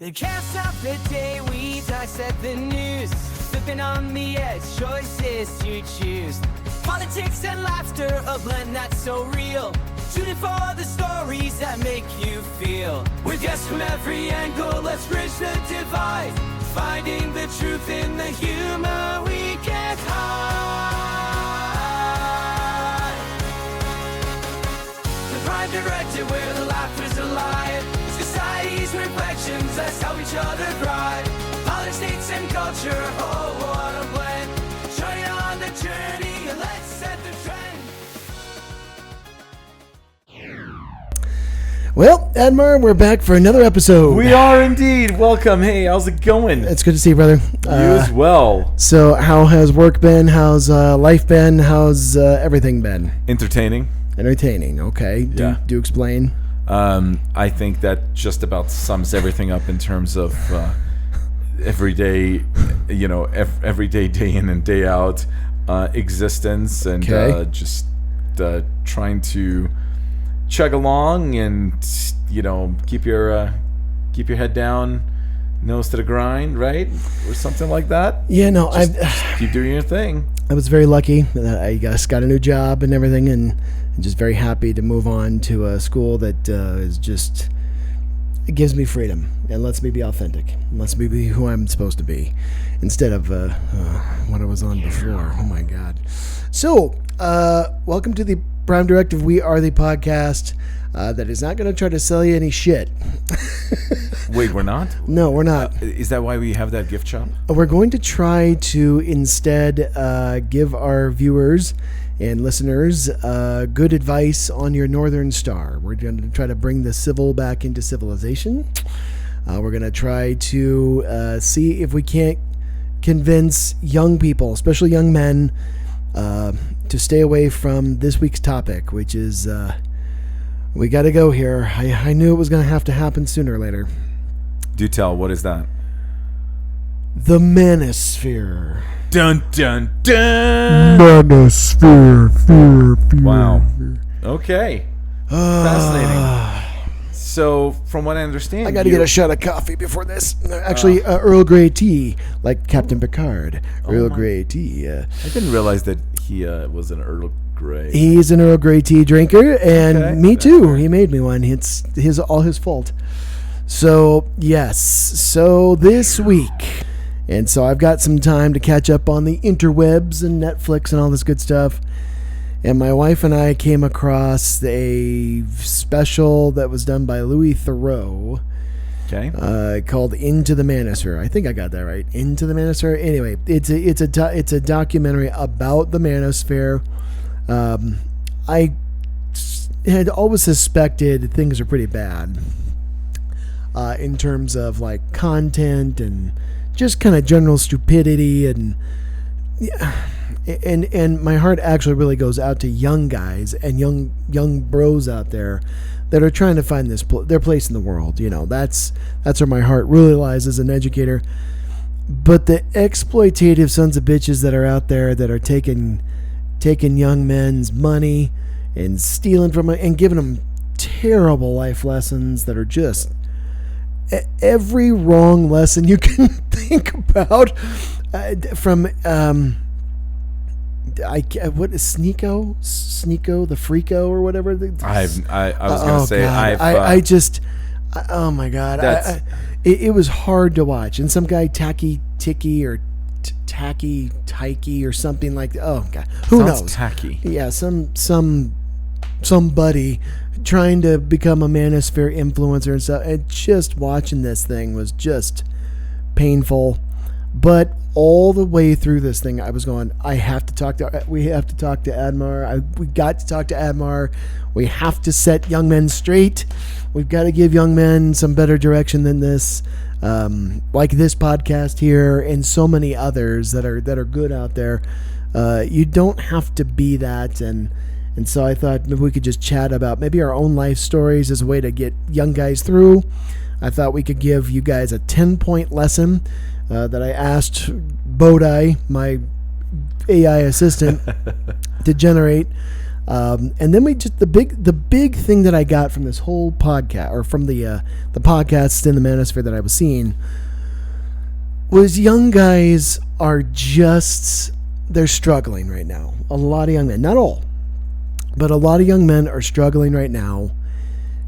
They can't stop the day we dissect the news. Flipping on the edge, choices to choose. Politics and laughter, a blend that's so real. Shooting for the stories that make you feel. With guests from every angle, let's bridge the divide. Finding the truth in the humor we can't hide. The Prime Directive, where the laughter's alive. Society's reflections, let's help each other thrive. Politics and culture, oh what a blend. Join you on the journey, let's set the trend. Well, Admar, we're back for another episode. We are indeed. Welcome. Hey, how's it going? It's good to see you, brother. You as well. So how has work been? How's life been? How's everything been? Entertaining. Entertaining, okay. Do explain. I think that just about sums everything up in terms of everyday, everyday day in and day out existence, and just trying to chug along and keep your head down, nose to the grind, right, or something like that. Yeah, no, just keep doing your thing. I was very lucky that I just got a new job and everything, and just very happy to move on to a school that is just, it gives me freedom and lets me be authentic and lets me be who I'm supposed to be instead of what I was on before. Oh my God. So, welcome to the Prime Directive. We are the podcast that is not going to try to sell you any shit. Wait, we're not? No, we're not. Is that why we have that gift shop? We're going to try to instead give our viewers and listeners good advice on your Northern Star. We're going to try to bring the civil back into civilization. We're going to try to see if we can't convince young people, especially young men, to stay away from this week's topic, which is we got to go here. I knew it was going to have to happen sooner or later. Do tell. What is that? The Manosphere. Dun dun dun. Manosphere. Wow. Okay. Fascinating. So, from what I understand, I got to get a shot of coffee before this. Actually, Earl Grey tea, like Captain Picard. Earl Grey tea. I didn't realize that he was an Earl Grey. He's an Earl Grey tea drinker, and me too. Fair. He made me one. It's all his fault. So yes. So this week, and so I've got some time to catch up on the interwebs and Netflix and all this good stuff. And my wife and I came across a special that was done by Louis Theroux. Okay. Called Into the Manosphere. I think I got that right. Into the Manosphere. Anyway, it's a documentary about the Manosphere. I had always suspected things are pretty bad in terms of like content and just kind of general stupidity, and my heart actually really goes out to young guys and young bros out there that are trying to find their place in the world. That's where my heart really lies as an educator. But the exploitative sons of bitches that are out there that are taking young men's money and stealing from them and giving them terrible life lessons that are just every wrong lesson you can think about, from what is Sneeko the Freako or whatever. I was gonna say God. Oh my God, it was hard to watch. And some guy Tacky Ticky or Tacky Tyke or something like that. Oh God, who knows? Tacky. Yeah, somebody trying to become a Manosphere influencer and stuff. And just watching this thing was just painful. But all the way through this thing, I was going, we have to talk to Admar. We got to talk to Admar. We have to set young men straight. We've got to give young men some better direction than this. Like this podcast here and so many others that are good out there. You don't have to be that. And so I thought maybe we could just chat about maybe our own life stories as a way to get young guys through. I thought we could give you guys a 10-point lesson that I asked Bodai, my AI assistant, to generate. And then the big thing that I got from this whole podcast, or from the podcasts in the Manosphere that I was seeing, was young guys are they're struggling right now. A lot of young men, not all, but a lot of young men are struggling right now.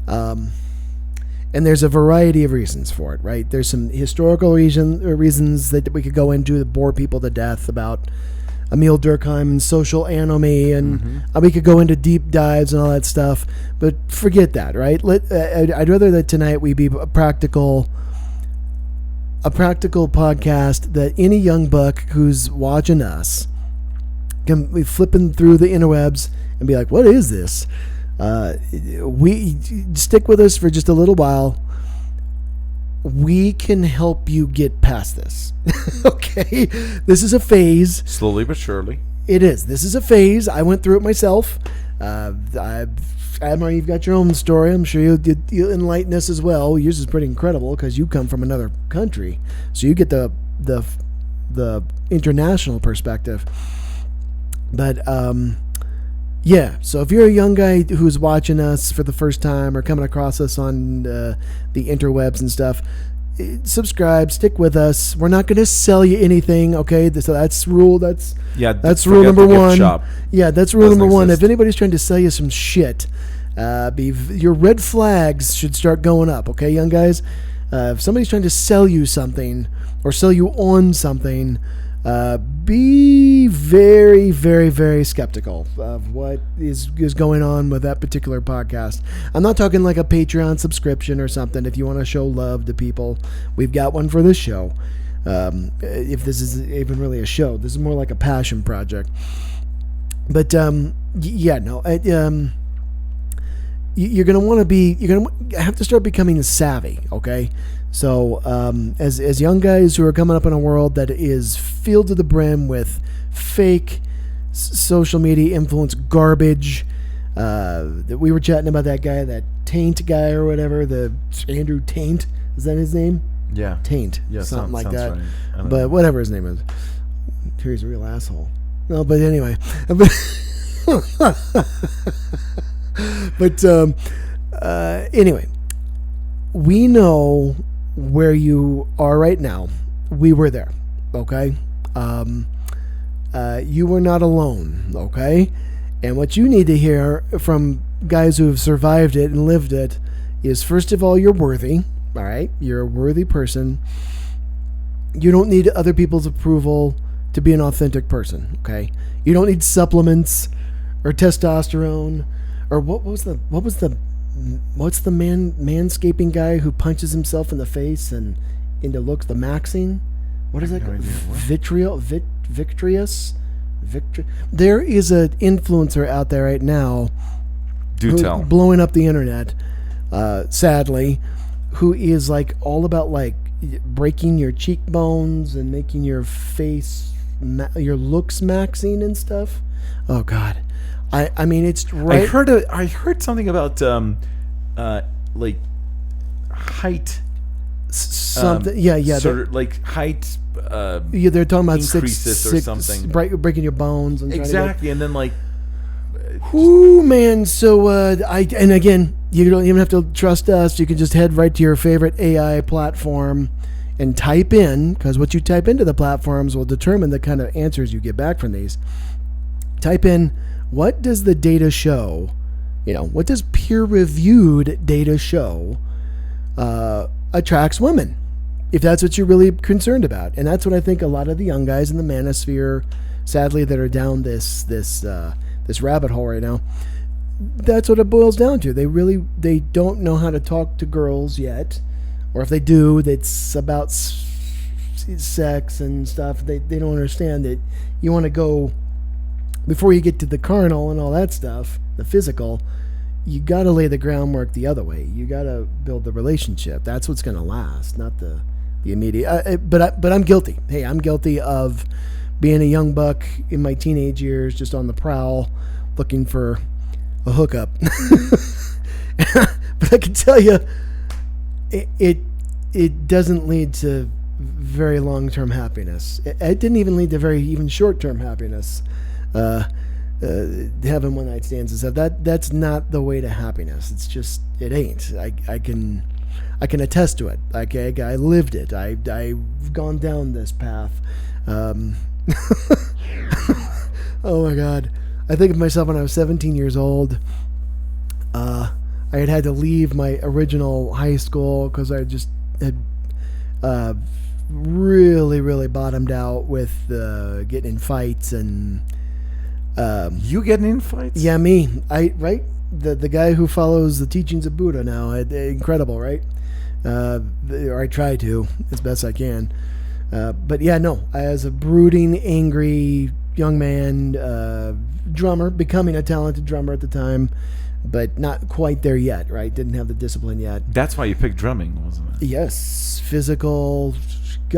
And there's a variety of reasons for it, right? There's some historical reasons that we could go into that bore people to death about Emil Durkheim and social anomie, and we could go into deep dives and all that stuff, but forget that, right? I'd rather that tonight we be a practical podcast that any young buck who's watching us can be flipping through the interwebs and be like, what is this? We stick with us for just a little while. We can help you get past this. Okay? This is a phase. Slowly but surely. It is. This is a phase. I went through it myself. Admar, you've got your own story. I'm sure you'll enlighten us as well. Yours is pretty incredible because you come from another country. So you get the international perspective. But, yeah, so if you're a young guy who's watching us for the first time or coming across us on the interwebs and stuff, subscribe, stick with us. We're not going to sell you anything, okay? So that's rule. That's rule number one. Yeah, that's rule number one. If anybody's trying to sell you some shit, your red flags should start going up, okay, young guys? If somebody's trying to sell you something or sell you on something, be very, very, very skeptical of what is going on with that particular podcast. I'm not talking like a Patreon subscription or something. If you want to show love to people, we've got one for this show. If this is even really a show, this is more like a passion project. But you're gonna have to start becoming savvy, okay? So as young guys who are coming up in a world that is filled to the brim with fake social media influence garbage, that we were chatting about that guy, that Taint guy or whatever, the Andrew Taint, is that his name? Yeah. Taint, yeah, something like that. Right. But know. Whatever his name is. He's a real asshole. No, but anyway. But anyway, we know where you are right now. We were there, okay? You were not alone, okay? And what you need to hear from guys who have survived it and lived it is, first of all, you're worthy, all right? You're a worthy person. You don't need other people's approval to be an authentic person, okay? You don't need supplements or testosterone or what's the manscaping guy who punches himself in the face and into looks, the maxing? What is that? No idea. What? Vitreous? There is an influencer out there right now blowing up the internet, sadly, who is like all about like breaking your cheekbones and making your face, your looks maxing and stuff. Oh God. I mean, it's right. I heard something about like height. Something, yeah. Sort of like height. Yeah, they're talking about increases or something. Breaking your bones and exactly, and then like. Ooh, man. So and again, you don't even have to trust us. You can just head right to your favorite AI platform and type in, because what you type into the platforms will determine the kind of answers you get back from these. Type in, what does the data show? What does peer-reviewed data show attracts women? If that's what you're really concerned about. And that's what I think a lot of the young guys in the Manosphere, sadly, that are down this rabbit hole right now, that's what it boils down to. They don't know how to talk to girls yet. Or if they do, it's about sex and stuff. They don't understand that you want to go, before you get to the carnal and all that stuff, the physical, you got to lay the groundwork the other way. You got to build the relationship. That's what's going to last, not the immediate. But I'm guilty. Hey, I'm guilty of being a young buck in my teenage years, just on the prowl, looking for a hookup. But I can tell you, it doesn't lead to very long-term happiness. It didn't even lead to very even short-term happiness. having one night stands and stuff. That's not the way to happiness. It's just, it ain't. I can attest to it. I lived it. I've gone down this path. Oh my God. I think of myself when I was 17 years old. I had to leave my original high school because I just had really, really bottomed out with getting in fights and. You getting in fights? Yeah, me. Right? The guy who follows the teachings of Buddha now. Incredible, right? Or I try to as best I can. But yeah, no. I was a brooding, angry young man, drummer, becoming a talented drummer at the time, but not quite there yet, right? Didn't have the discipline yet. That's why you picked drumming, wasn't it? Yes. Physical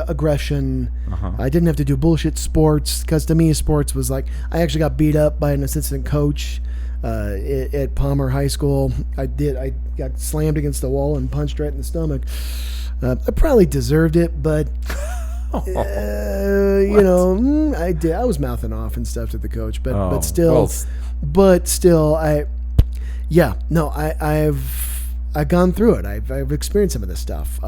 aggression. Uh-huh. I didn't have to do bullshit sports, because to me sports was like, I actually got beat up by an assistant coach at Palmer High School. I got slammed against the wall and punched right in the stomach. I probably deserved it, but you know, I did. I was mouthing off and stuff to the coach, but still, I've gone through it. I've experienced some of this stuff.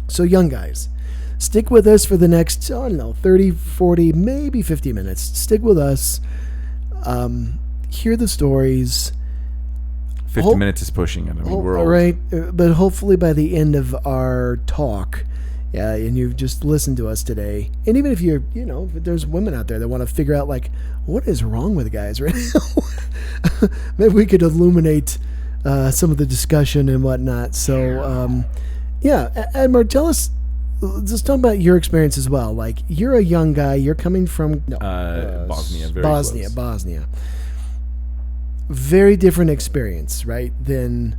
So young guys, stick with us for the next, 30, 40, maybe 50 minutes. Stick with us. Hear the stories. 50 minutes is pushing it. I mean, we're all right, but hopefully by the end of our talk, and you've just listened to us today, and even if you're, if there's women out there that want to figure out, like, what is wrong with guys right now, maybe we could illuminate some of the discussion and whatnot. So, Admar, tell us, just talk about your experience as well. Like, you're a young guy, you're coming from Bosnia, Bosnia. Very different experience, right, than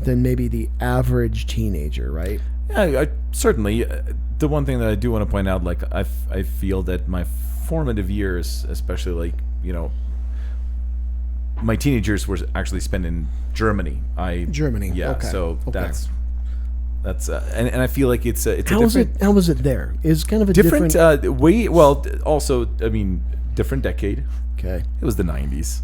maybe the average teenager, right? Yeah, certainly. The one thing that I do want to point out, like, I feel that my formative years, especially, like, my teenagers were actually spent in Germany. Germany. Yeah. Okay. So okay. that's and I feel like it's a how was it there? It's kind of a different also, I mean, different decade. Okay. It was the 90s.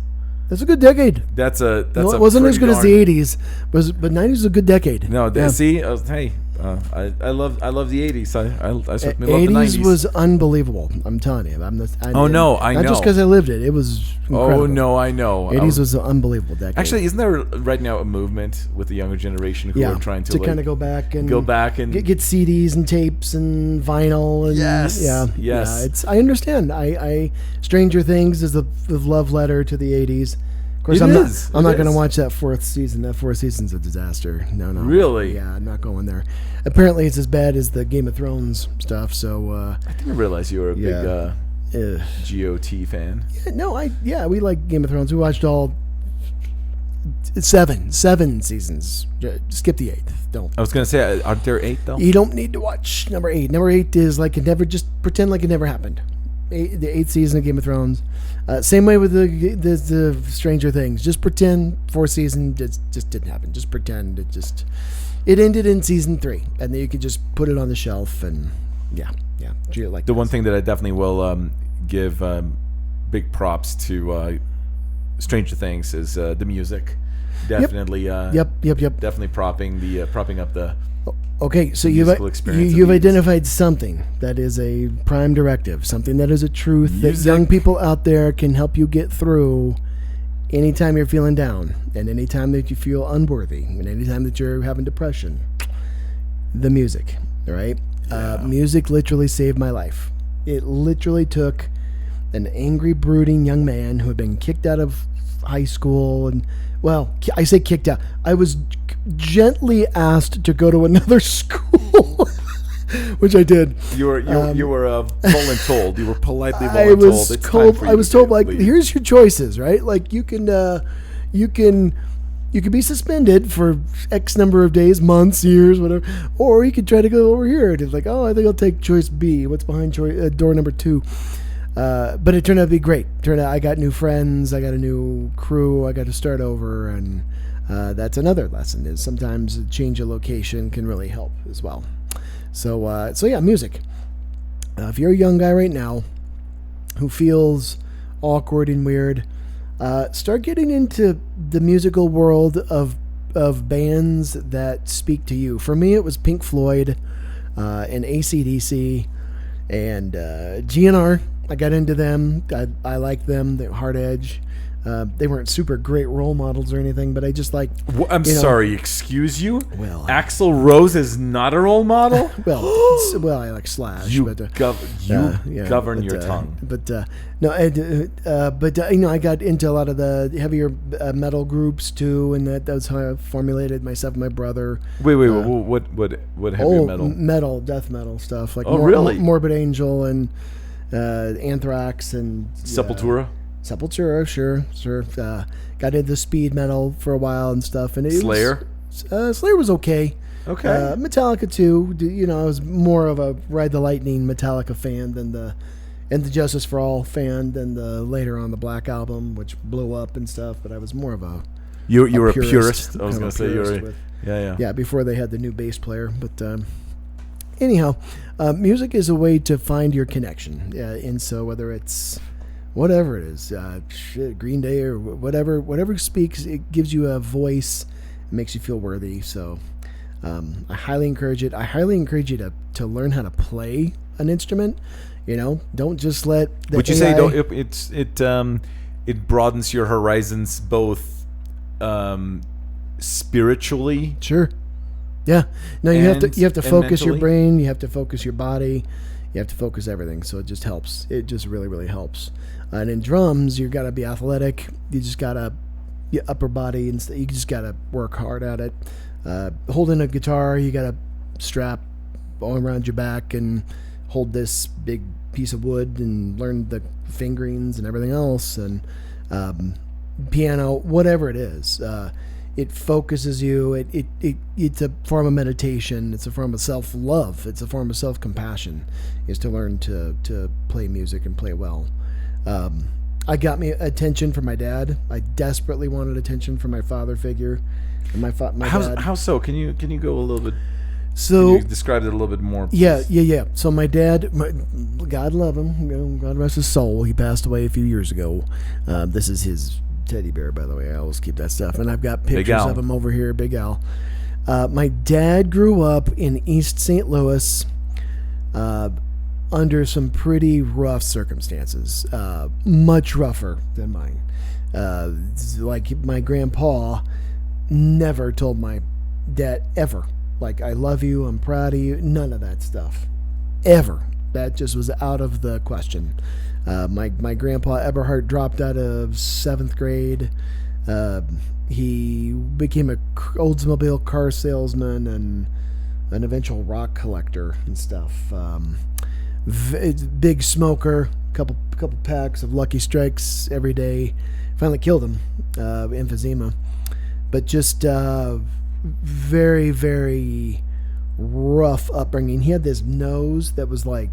That's a good decade. It wasn't as good as the 80s, but 90s was a good decade. No, see, hey, I love the 80s. I certainly love the 90s. 80s was unbelievable. I'm telling you. I know. Not just because I lived it. It was incredible. Oh no, I know. 80s was an unbelievable decade. Actually, isn't there right now a movement with the younger generation who are trying to kind of go back and get CDs and tapes and vinyl and yes. Yeah, I understand. I Stranger Things is the love letter to the 80s. Of course, I'm not going to watch that fourth season. That fourth season's a disaster. No. Really? Yeah, I'm not going there. Apparently, it's as bad as the Game of Thrones stuff. So I didn't realize you were a big GOT fan. Yeah, we like Game of Thrones. We watched all seven seasons. Skip the 8th. Don't. I was going to say, aren't there 8 though? You don't need to watch number 8. Number 8 is like just pretend like it never happened. The 8th season of Game of Thrones. Same way with the Stranger Things. Just pretend 4th season just didn't happen. Just pretend it ended in season 3, and then you could just put it on the shelf and like the one thing that I definitely will give big props to Stranger Things is the music. Definitely. Yep. Definitely propping up the. Okay, so you've identified something that is a prime directive, something that is a truth that young people out there can help you get through anytime you're feeling down, and anytime that you feel unworthy, and anytime that you're having depression. The music, all right? Yeah. Music literally saved my life. It literally took an angry, brooding young man who had been kicked out of high school, and, well, I say kicked out. I was gently asked to go to another school, which I did. You were voluntold. You were politely voluntold. I was told, like, here's your choices, right? Like, you can be suspended for X number of days, months, years, whatever, or you could try to go over here. It's like, I think I'll take choice B. What's behind door number 2? But it turned out to be great. I got new friends. I got a new crew. I got to start over, and that's another lesson, is sometimes a change of location can really help as well. So yeah, music. If you're a young guy right now who feels awkward and weird. Start getting into the musical world of bands that speak to you. For me, it was Pink Floyd and AC/DC and GNR. I got into them. I liked them. They're hard edge. They weren't super great role models or anything, but I just like. I'm sorry, excuse you? Well, Axl Rose is not a role model? well, I like Slash. You but, govern your tongue. I got into a lot of the heavier metal groups too, and that was how I formulated myself and my brother. Wait, what heavy metal? Death metal stuff like really? Morbid Angel and Anthrax and Sepultura? Sepultura, sure. Got into speed metal for a while and stuff. And Slayer? Slayer was okay. Okay. Metallica too. I was more of a Ride the Lightning Metallica fan than the Justice for All fan than the later on the Black Album, which blew up and stuff. But I was more of a you were a purist. I was going to say you're yeah. Before they had the new bass player, but anyhow, music is a way to find your connection. And so whether it's whatever it is, Green Day or whatever speaks, it gives you a voice, it makes you feel worthy. So I highly encourage it. I highly encourage you to learn how to play an instrument. Don't just let the Would you AI say it broadens your horizons both spiritually? Sure. Yeah. No, you have to focus your mentally? brain, you have to focus your body, you have to focus everything. So it just helps. It just really, really helps. And in drums, you got to be athletic. You just got to your upper body, and you just got to work hard at it. Holding a guitar, you got to strap all around your back and hold this big piece of wood and learn the fingerings and everything else. And piano, whatever it is, it focuses you. It's a form of meditation. It's a form of self-love. It's a form of self-compassion, is to learn to play music and play well. I got me attention from my dad. I desperately wanted attention from my father figure. And my dad. How so? Can you go a little bit? So can you describe it a little bit more? Please? Yeah. So my dad, God love him. God rest his soul. He passed away a few years ago. This is his teddy bear, by the way. I always keep that stuff, and I've got pictures of him over here. Big Al. My dad grew up in East St. Louis. Under some pretty rough circumstances, much rougher than mine. Like my grandpa never told my dad ever, like, I love you, I'm proud of you, none of that stuff, ever. That just was out of the question. My grandpa Eberhard dropped out of 7th grade. He became a Oldsmobile car salesman and an eventual rock collector and stuff. Big smoker, couple packs of Lucky Strikes every day. Finally killed him, emphysema. But just very, very rough upbringing. He had this nose that was like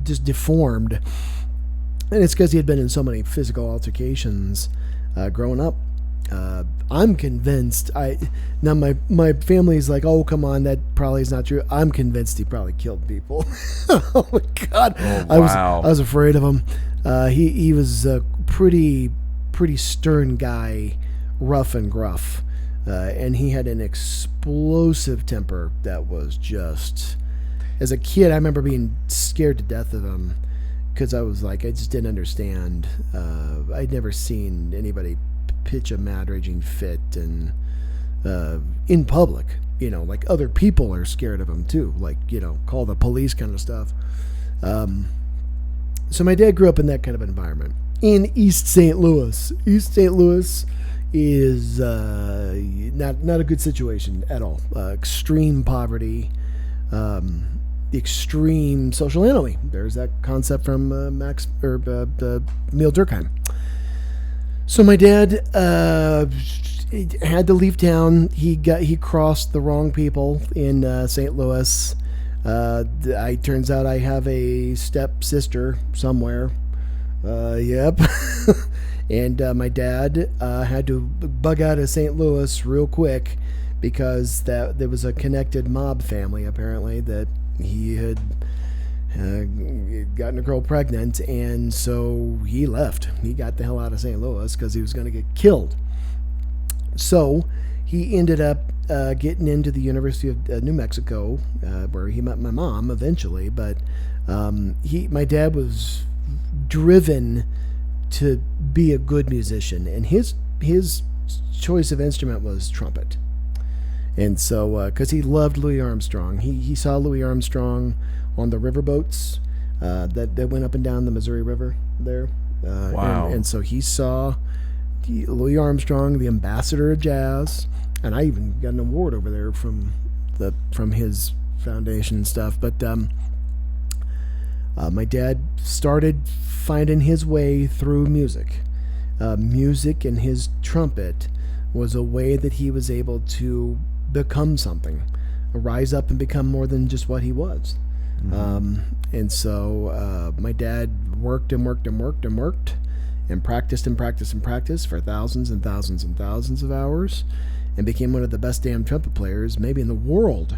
just deformed, and it's because he had been in so many physical altercations growing up. I'm convinced. Now my family's like, oh, come on, that probably is not true. I'm convinced he probably killed people. Oh my God! Oh, wow. I was afraid of him. He was a pretty stern guy, rough and gruff, and he had an explosive temper that was just. As a kid, I remember being scared to death of him because I was like, I just didn't understand. I'd never seen anybody pitch a mad raging fit and in public, like other people are scared of him too, like, call the police kind of stuff. So my dad grew up in that kind of environment in East St. Louis. East St. Louis is not a good situation at all. Extreme poverty, extreme social enemy. There's that concept from Emil Durkheim. So my dad had to leave town. He crossed the wrong people in St. Louis. Turns out I have a stepsister somewhere. Yep. And my dad had to bug out of St. Louis real quick because there was a connected mob family apparently that he had gotten a girl pregnant, and so he left. He got the hell out of St. Louis because he was going to get killed. So he ended up getting into the University of New Mexico, where he met my mom eventually. But my dad was driven to be a good musician, and his choice of instrument was trumpet. And so, because he loved Louis Armstrong, he saw Louis Armstrong on the riverboats that went up and down the Missouri River there. Wow! And so he saw Louis Armstrong, the ambassador of jazz, and I even got an award over there from his foundation and stuff. But my dad started finding his way through music. Music and his trumpet was a way that he was able to become something, rise up and become more than just what he was. And so my dad worked and worked and worked and worked and practiced and practiced and practiced for thousands and thousands and thousands of hours, and became one of the best damn trumpet players maybe in the world.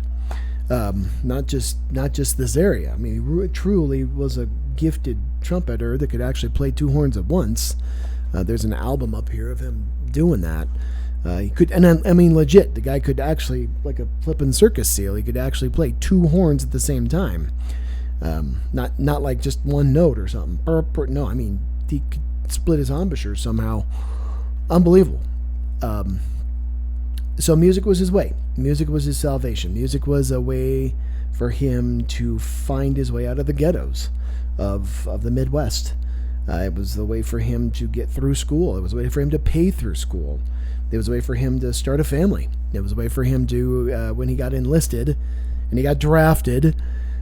Not just this area. I mean, he truly was a gifted trumpeter that could actually play two horns at once. There's an album up here of him doing that. He could, and I mean, legit, the guy could actually, like a flippin' circus seal, he could actually play two horns at the same time. Not like just one note or something. No, I mean, he could split his embouchure somehow. Unbelievable. So music was his way. Music was his salvation. Music was a way for him to find his way out of the ghettos of the Midwest. It was the way for him to get through school. It was a way for him to pay through school. It was a way for him to start a family. It was a way for him to, when he got enlisted and he got drafted,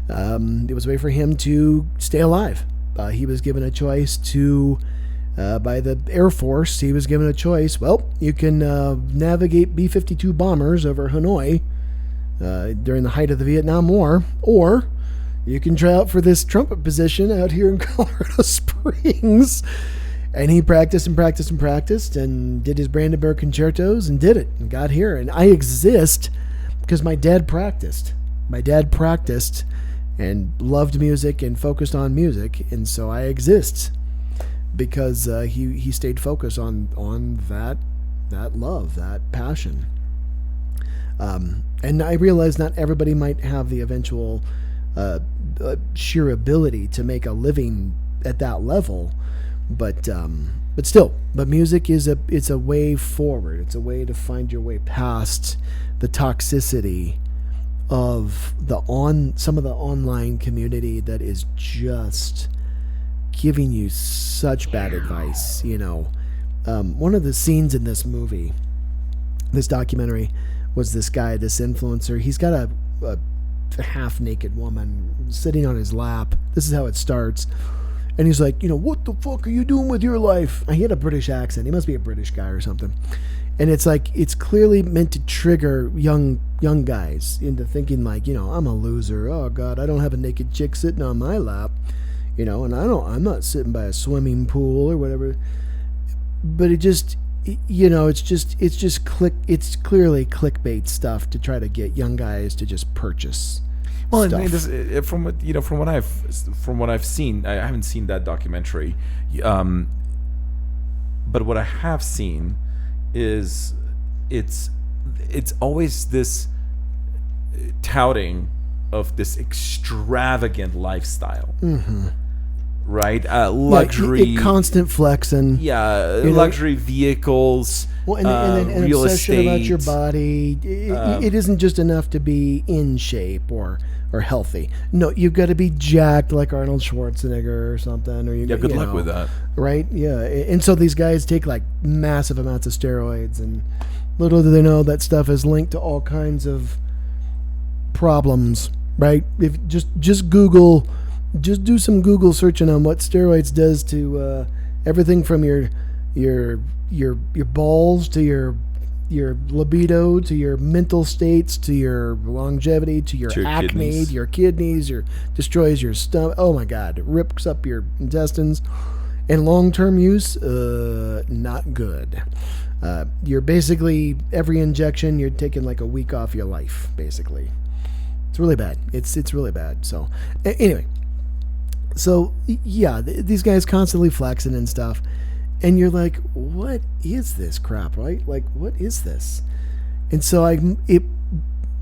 it was a way for him to stay alive. He was given a choice to, by the Air Force, he was given a choice. Well, you can navigate B-52 bombers over Hanoi during the height of the Vietnam War, or you can try out for this trumpet position out here in Colorado Springs. And he practiced and practiced and practiced and did his Brandenburg concertos and did it and got here. And I exist because my dad practiced. My dad practiced and loved music and focused on music. And so I exist because he stayed focused on that love, that passion. And I realize not everybody might have the eventual sheer ability to make a living at that level. But still, music it's a way forward. It's a way to find your way past the toxicity of some of the online community that is just giving you such bad advice. You know, one of the scenes in this movie, this documentary, was this guy, this influencer. He's got a half-naked woman sitting on his lap. This is how it starts. And he's like, you know, what the fuck are you doing with your life? He had a British accent. He must be a British guy or something. And it's like, it's clearly meant to trigger young guys into thinking like, you know, I'm a loser. Oh God, I don't have a naked chick sitting on my lap, you know, and I'm not sitting by a swimming pool or whatever. But it just, you know, it's clearly clickbait stuff to try to get young guys to just purchase. Well, I mean, from what I've seen, I haven't seen that documentary, but what I have seen is it's always this touting of this extravagant lifestyle, right? Luxury, constant flexing, luxury vehicles. Well, and real obsession estate about your body. It isn't just enough to be in shape or healthy. No, you've got to be jacked like Arnold Schwarzenegger or something. Or good luck with that. Right? Yeah. And so these guys take like massive amounts of steroids, and little do they know that stuff is linked to all kinds of problems. Right? If just Google, just do some Google searching on what steroids does to everything from your balls to your libido to your mental states to your longevity to your acne kidneys. Your kidneys, destroys your stomach. Oh my God, it rips up your intestines. And long-term use, not good. You're basically, every injection you're taking like a week off your life, basically. It's really bad. It's really bad. So anyway, So yeah, these guys constantly flexing and stuff, and you're like, what is this crap, right? Like, what is this? And so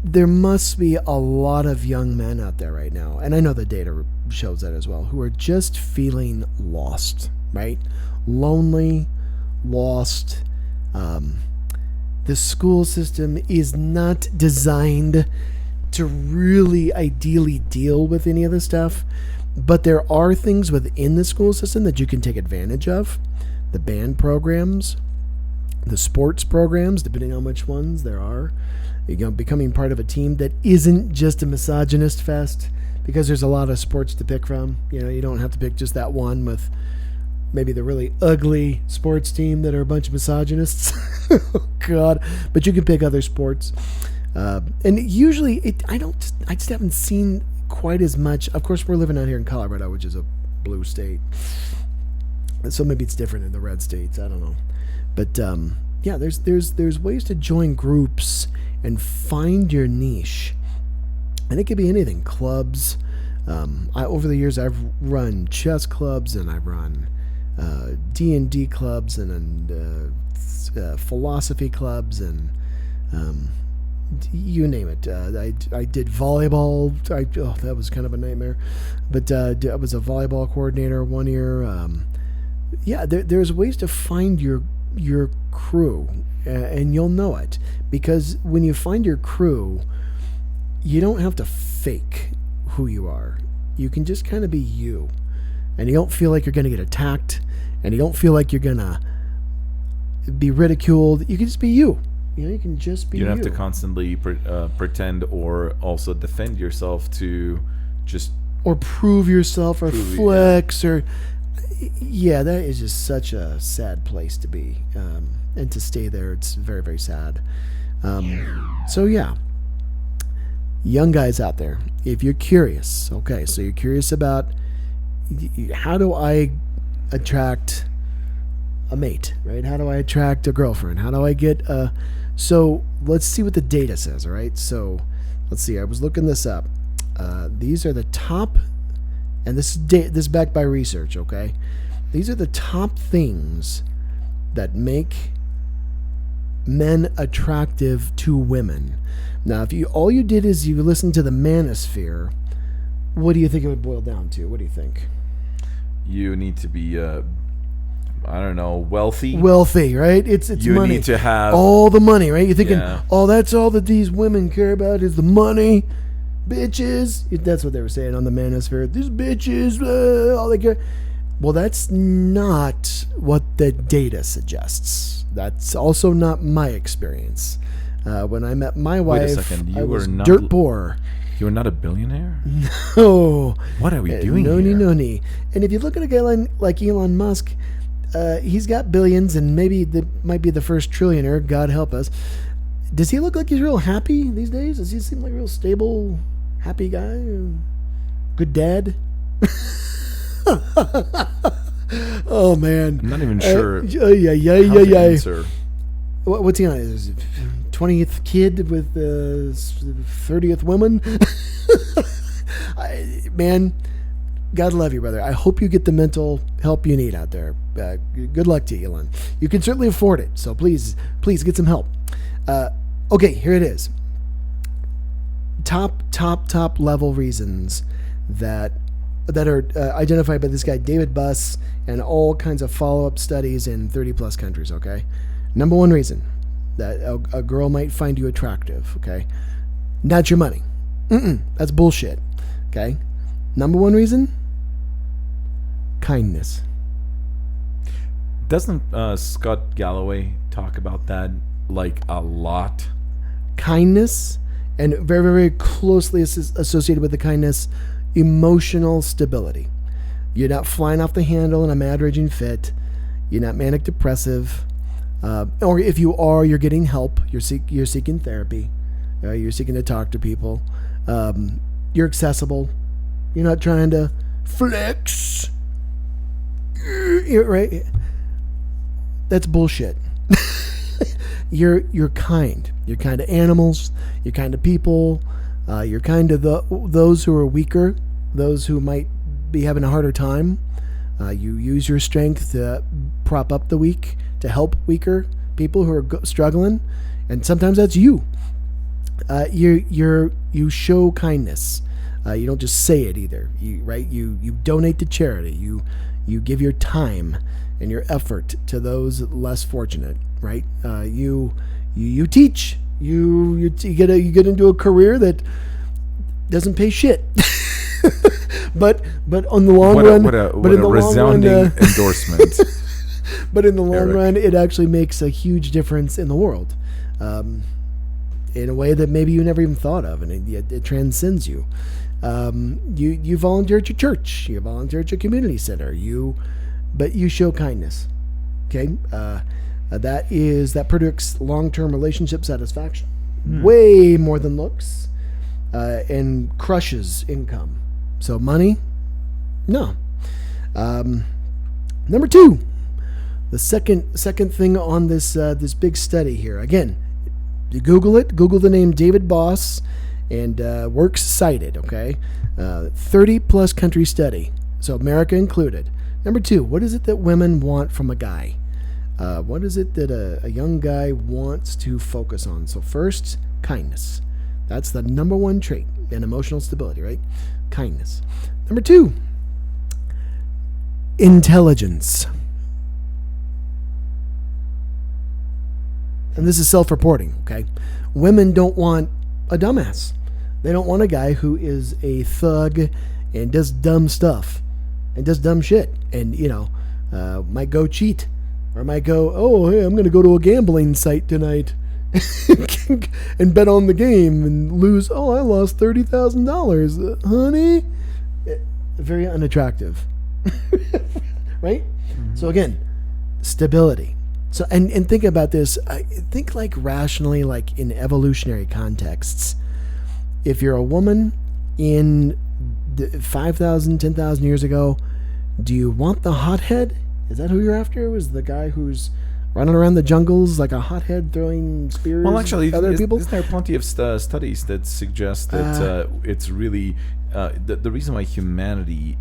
there must be a lot of young men out there right now, and I know the data shows that as well, who are just feeling lost, right? Lonely, lost. The school system is not designed to really ideally deal with any of this stuff, but there are things within the school system that you can take advantage of. The band programs, the sports programs, depending on which ones there are. Becoming part of a team that isn't just a misogynist fest, because there's a lot of sports to pick from. You don't have to pick just that one with maybe the really ugly sports team that are a bunch of misogynists. Oh God! But you can pick other sports, and usually I just haven't seen quite as much. Of course, we're living out here in Colorado, which is a blue state, so maybe it's different in the red states. I don't know, but yeah, there's ways to join groups and find your niche, and it could be anything. Clubs. Over the years, I've run chess clubs, and I've run D&D clubs, and philosophy clubs, and you name it. I did volleyball. That was kind of a nightmare, but I was a volleyball coordinator one year. Yeah, there's ways to find your crew, and you'll know it, because when you find your crew, you don't have to fake who you are. You can just kind of be you, and you don't feel like you're going to get attacked, and you don't feel like you're going to be ridiculed. You can just be you. You can just be you. You don't have to constantly pretend or also defend yourself to just... Or prove yourself or flex or... Yeah, that is just such a sad place to be. And to stay there, it's very, very sad. So yeah. Young guys out there, if you're curious, okay, so you're curious about how do I attract a mate, right? How do I attract a girlfriend? How do I get a... So let's see what the data says, all right? So let's see. I was looking this up. These are the top, and this is backed by research, okay? These are the top things that make men attractive to women. Now, if all you did is you listened to the Manosphere, what do you think it would boil down to? What do you think? You need to be, I don't know, wealthy. Wealthy, right? It's you money. You need to have all the money, right? You're thinking, that's all that these women care about is the money, bitches. That's what they were saying on the Manosphere. These bitches, all they care. Well, that's not what the data suggests. That's also not my experience. When I met my wife, wait a second. I was dirt poor. You were not a billionaire? No. What are we doing here? No. And if you look at a guy like Elon Musk, he's got billions and maybe might be the first trillionaire, God help us. Does he look like he's real happy these days? Does he seem like a real stable, happy guy? Good dad? Oh, man. I'm not even sure. Yeah. What's he on? Is it 20th kid with the 30th woman? Man, God love you, brother. I hope you get the mental help you need out there. Good luck to you, Elon. You can certainly afford it, so please get some help. Okay, here it is. Top level reasons that are identified by this guy, David Buss, and all kinds of follow-up studies in 30-plus countries, okay? Number one reason that a girl might find you attractive, okay? Not your money. That's bullshit, okay? Number one reason? Kindness. Doesn't Scott Galloway talk about that, like, a lot? Kindness, and very, very closely associated with the kindness, emotional stability. You're not flying off the handle in a mad raging fit. You're not manic depressive. Or if you are, you're getting help. You're seeking therapy. You're seeking to talk to people. You're accessible. You're not trying to flex. Right? That's bullshit. You're kind. You're kind to animals. You're kind to people. You're kind to those who are weaker. Those who might be having a harder time. You use your strength to prop up the weak, to help weaker people who are struggling, and sometimes that's you. You show kindness. You don't just say it either. You donate to charity. You give your time and your effort to those less fortunate. Right? You teach. You get into a career that doesn't pay shit. but on the long run, what a resounding endorsement. But in the long Eric. run, it actually makes a huge difference in the world, in a way that maybe you never even thought of, and it transcends you. You volunteer at your church, you volunteer at your community center, but you show kindness. Okay, that predicts long-term relationship satisfaction, way more than looks, and crushes income. So money, no. Number 2, the second thing on this big study here. Again, you Google it. Google the name David Boss and works cited. Okay, 30+ country study, so America included. Number 2, what is it that women want from a guy? What is it that a young guy wants to focus on? So first, kindness. That's the number 1 trait in emotional stability, right? Kindness. Number 2, intelligence. And this is self-reporting, okay? Women don't want a dumbass. They don't want a guy who is a thug and does dumb stuff and does dumb shit and, might go cheat or might go, oh, hey, I'm going to go to a gambling site tonight and bet on the game and lose. Oh, I lost $30,000. Honey? Very unattractive. Right? Mm-hmm. So again, stability. So and think about this. Think like rationally, like in evolutionary contexts. If you're a woman in 5,000, 10,000 years ago, do you want the hothead? Is that who you're after? Was the guy who's running around the jungles like a hothead throwing spears? Well, actually, at other people? Isn't there plenty of studies that suggest that it's really the reason why humanity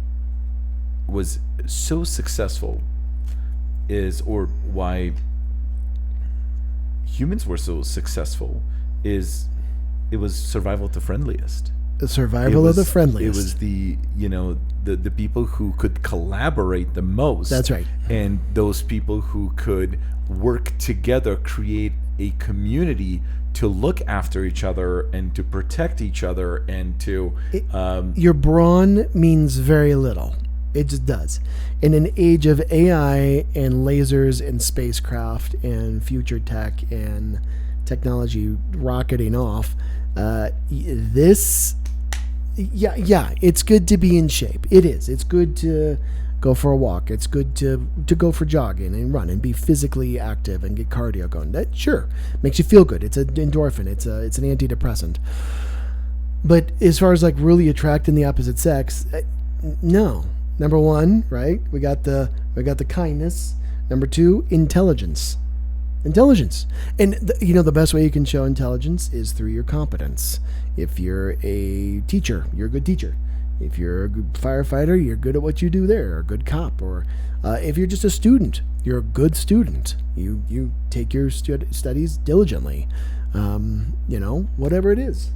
was so successful or why humans were so successful is it was survival of the friendliest. The survival of the friendliest. It was the people who could collaborate the most. That's right. And those people who could work together, create a community to look after each other and to protect each other and to... your brawn means very little. It just does. In an age of AI and lasers and spacecraft and future tech and technology rocketing off, it's good to be in shape. It is. It's good to go for a walk. It's good to go for jogging and run and be physically active and get cardio going. That sure makes you feel good. It's an endorphin. It's an antidepressant. But as far as like really attracting the opposite sex, no. Number 1, right? We got the kindness. Number 2, intelligence. Intelligence. And the best way you can show intelligence is through your competence. If you're a teacher, you're a good teacher. If you're a good firefighter, you're good at what you do there, or a good cop. Or if you're just a student, you're a good student. You take your studies diligently. Whatever it is,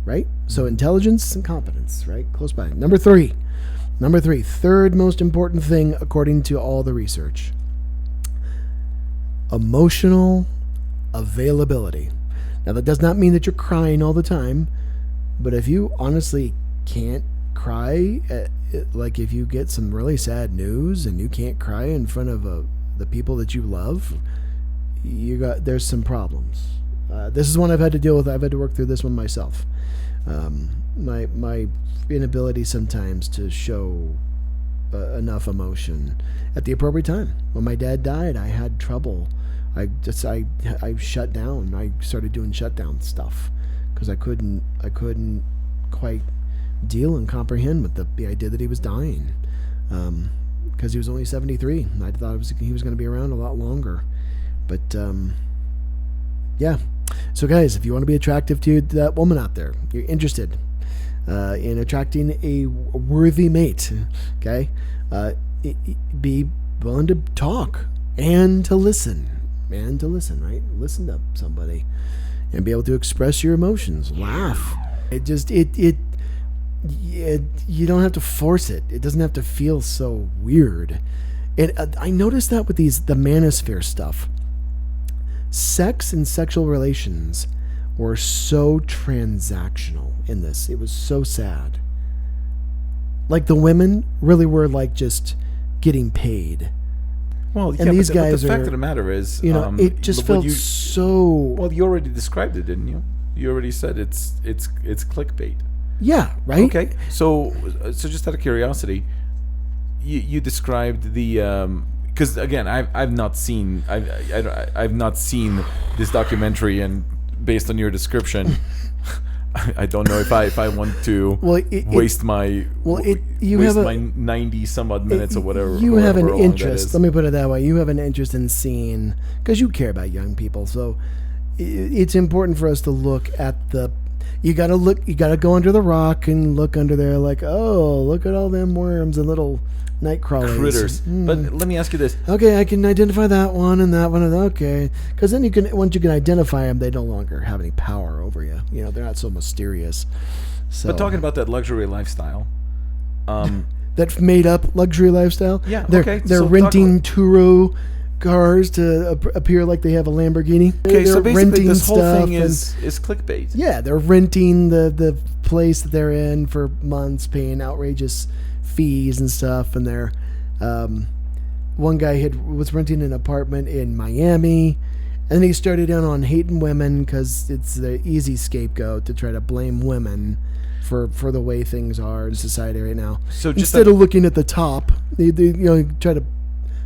right? So intelligence and competence, right? Close by. Number 3, third most important thing according to all the research. Emotional availability. Now, that does not mean that you're crying all the time, but if you honestly can't cry, like if you get some really sad news and you can't cry in front of the people that you love, there's some problems. This is one I've had to deal with. I've had to work through this one myself. My inability sometimes to show enough emotion at the appropriate time. When my dad died, I had trouble. I shut down. I started doing shutdown stuff because I couldn't quite deal and comprehend with the idea that he was dying. Because he was only 73. I thought he was going to be around a lot longer. But yeah. So guys, if you want to be attractive to that woman out there, you're interested, in attracting a worthy mate. Okay, be willing to talk and to listen, right? Listen to somebody and be able to express your emotions. Laugh. You don't have to force it. It doesn't have to feel so weird. And I noticed that with the Manosphere stuff. Sex and sexual relations were so transactional in this. It was so sad. Like the women really were like just getting paid. Well, and these guys but the fact of the matter is, it just felt so. Well, you already described it, didn't you? You already said it's clickbait. Yeah. Right. Okay. So just out of curiosity, you described the because again, I've not seen this documentary, and based on your description, I don't know if I want to waste my 90 some odd minutes or whatever. You have an interest. Let me put it that way. You have an interest in seeing, because you care about young people. So it's important for us to look at the. You gotta go under the rock and look under there, like, oh, look at all them worms and little night crawlers. Critters. But let me ask you this. Okay, I can identify that one and that one. Okay, because then once you can identify them, they no longer have any power over you. They're not so mysterious. So, but talking about that luxury lifestyle, that made up luxury lifestyle. Yeah, they're renting Turo cars to appear like they have a Lamborghini. Okay, they're so basically this whole thing is clickbait. Yeah, they're renting the place that they're in for months, paying outrageous fees and stuff. And they're one guy was renting an apartment in Miami, and then he started in on hating women because it's the easy scapegoat to try to blame women for the way things are in society right now. So instead of looking at the top, they try to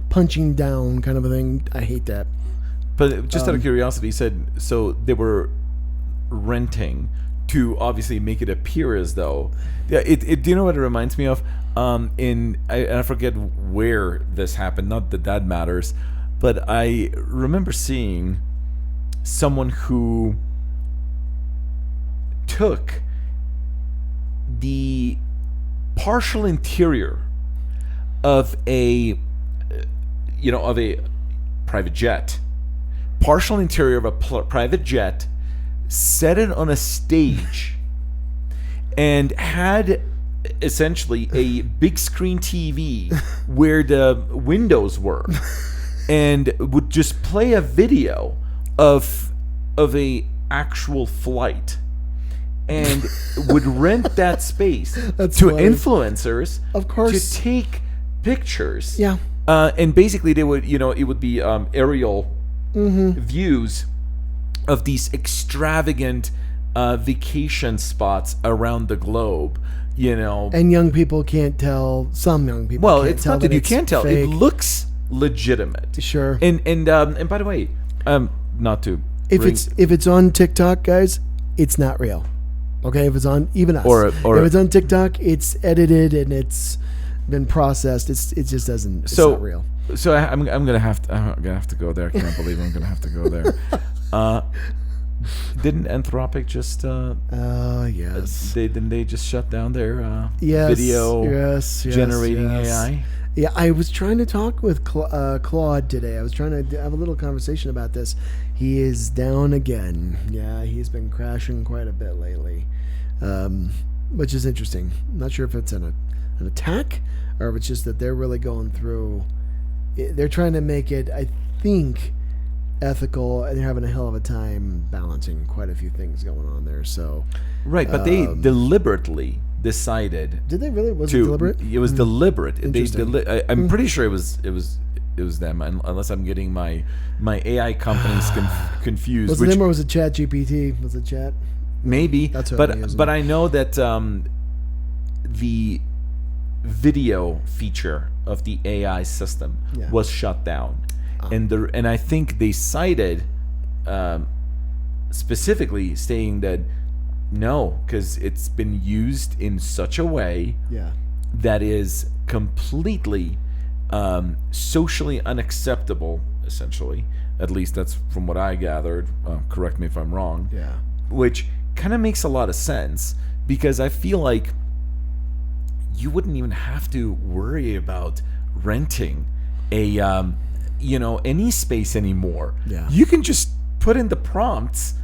punching down kind of a thing. I hate that. But just out of curiosity, he said, so they were renting to obviously make it appear as though. Yeah, do you know what it reminds me of? I forget where this happened. Not that matters, but I remember seeing someone who took the partial interior of a private jet, private jet, set it on a stage, and had essentially a big screen TV where the windows were, and would just play a video of a actual flight, and would rent that space to funny. Influencers, of course, to take pictures. Yeah. And basically they would, it would be aerial views of these extravagant vacation spots around the globe, And young people can't tell. Some young people. Well, can't it's tell not that you can't tell. Fake. It looks legitimate. Sure. And by the way, not to. If it's on TikTok, guys, it's not real. Okay, if it's on even us, or if it's on TikTok, it's edited and it's been processed. It just doesn't. It's not real. So I'm gonna have to go there. I can't believe I'm gonna have to go there. Didn't Anthropic just? Yes. They just shut down their video generating AI? Yeah, I was trying to talk with Claude today. I was trying to have a little conversation about this. He is down again. Yeah, he's been crashing quite a bit lately, which is interesting. I'm not sure if it's an attack or if it's just that they're really going through. They're trying to make it, I think, ethical, and they're having a hell of a time balancing quite a few things going on there. So, right, but they deliberately decided. Did they really? Was it deliberate? It was deliberate. I'm Hmm. pretty sure it was them, unless I'm getting my AI companies confused. Was it them or was it ChatGPT? Was it Chat? Maybe. That's what I'm using. But I know that the video feature of the AI system was shut down, and I think they cited specifically saying that no, because it's been used in such a way that is completely socially unacceptable, essentially. At least that's from what I gathered. Correct me if I'm wrong. Yeah. Which kind of makes a lot of sense, because I feel like you wouldn't even have to worry about renting a any space anymore. Yeah. You can just put in the prompts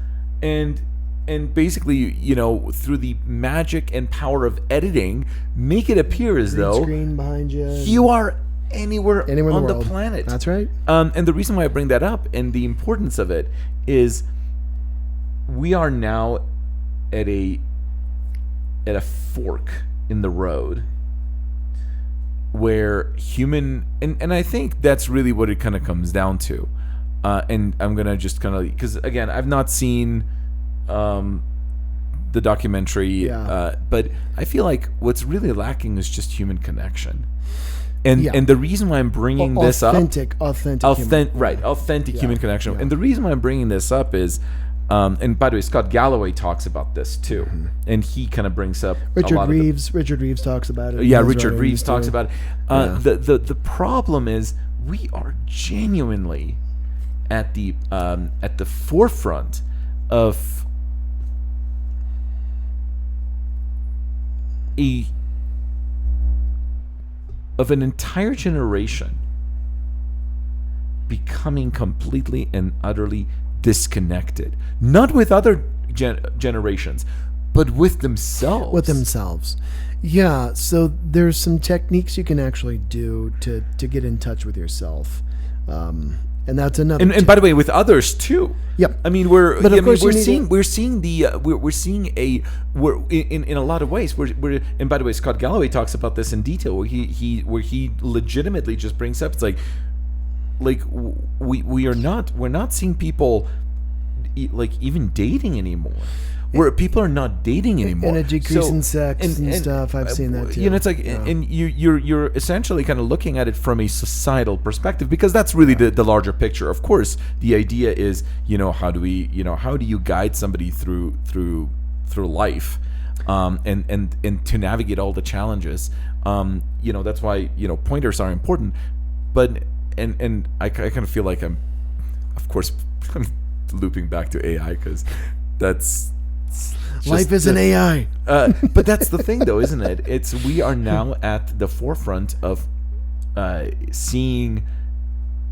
and basically, through the magic and power of editing, make it appear as Green though screen behind you. you are anywhere in on the the world. planet. That's right. And the reason why I bring that up and the importance of it is we are now at a fork in the road where human and I think that's really what it kind of comes down to. And I'm gonna just kind of, because again, I've not seen the documentary, but I feel like what's really lacking is just human connection. And the reason why I'm bringing this up, authentic human connection. Yeah. And the reason why I'm bringing this up is, and by the way, Scott Galloway talks about this too, and he kind of brings up Richard Reeves talks about it. Yeah, Richard Reeves talks about it. The problem is we are genuinely at the forefront of an entire generation becoming completely and utterly disconnected, not with other generations, but with themselves. Yeah, so there's some techniques you can actually do to get in touch with yourself, and that's another. And by the way, with others too. Yep. I mean, we're seeing in a lot of ways. We're and by the way, Scott Galloway talks about this in detail, where he legitimately just brings up, it's like we're not seeing people like even dating anymore. Where people are not dating anymore, and a decrease in sex and stuff. I've seen that too. It's like, and you're essentially kind of looking at it from a societal perspective, because that's really the larger picture. Of course, the idea is, how do you guide somebody through life, and to navigate all the challenges. That's why pointers are important, but and I kind of feel like I'm looping back to AI, because that's. Life is an AI. But that's the thing, though, isn't it? We are now at the forefront of seeing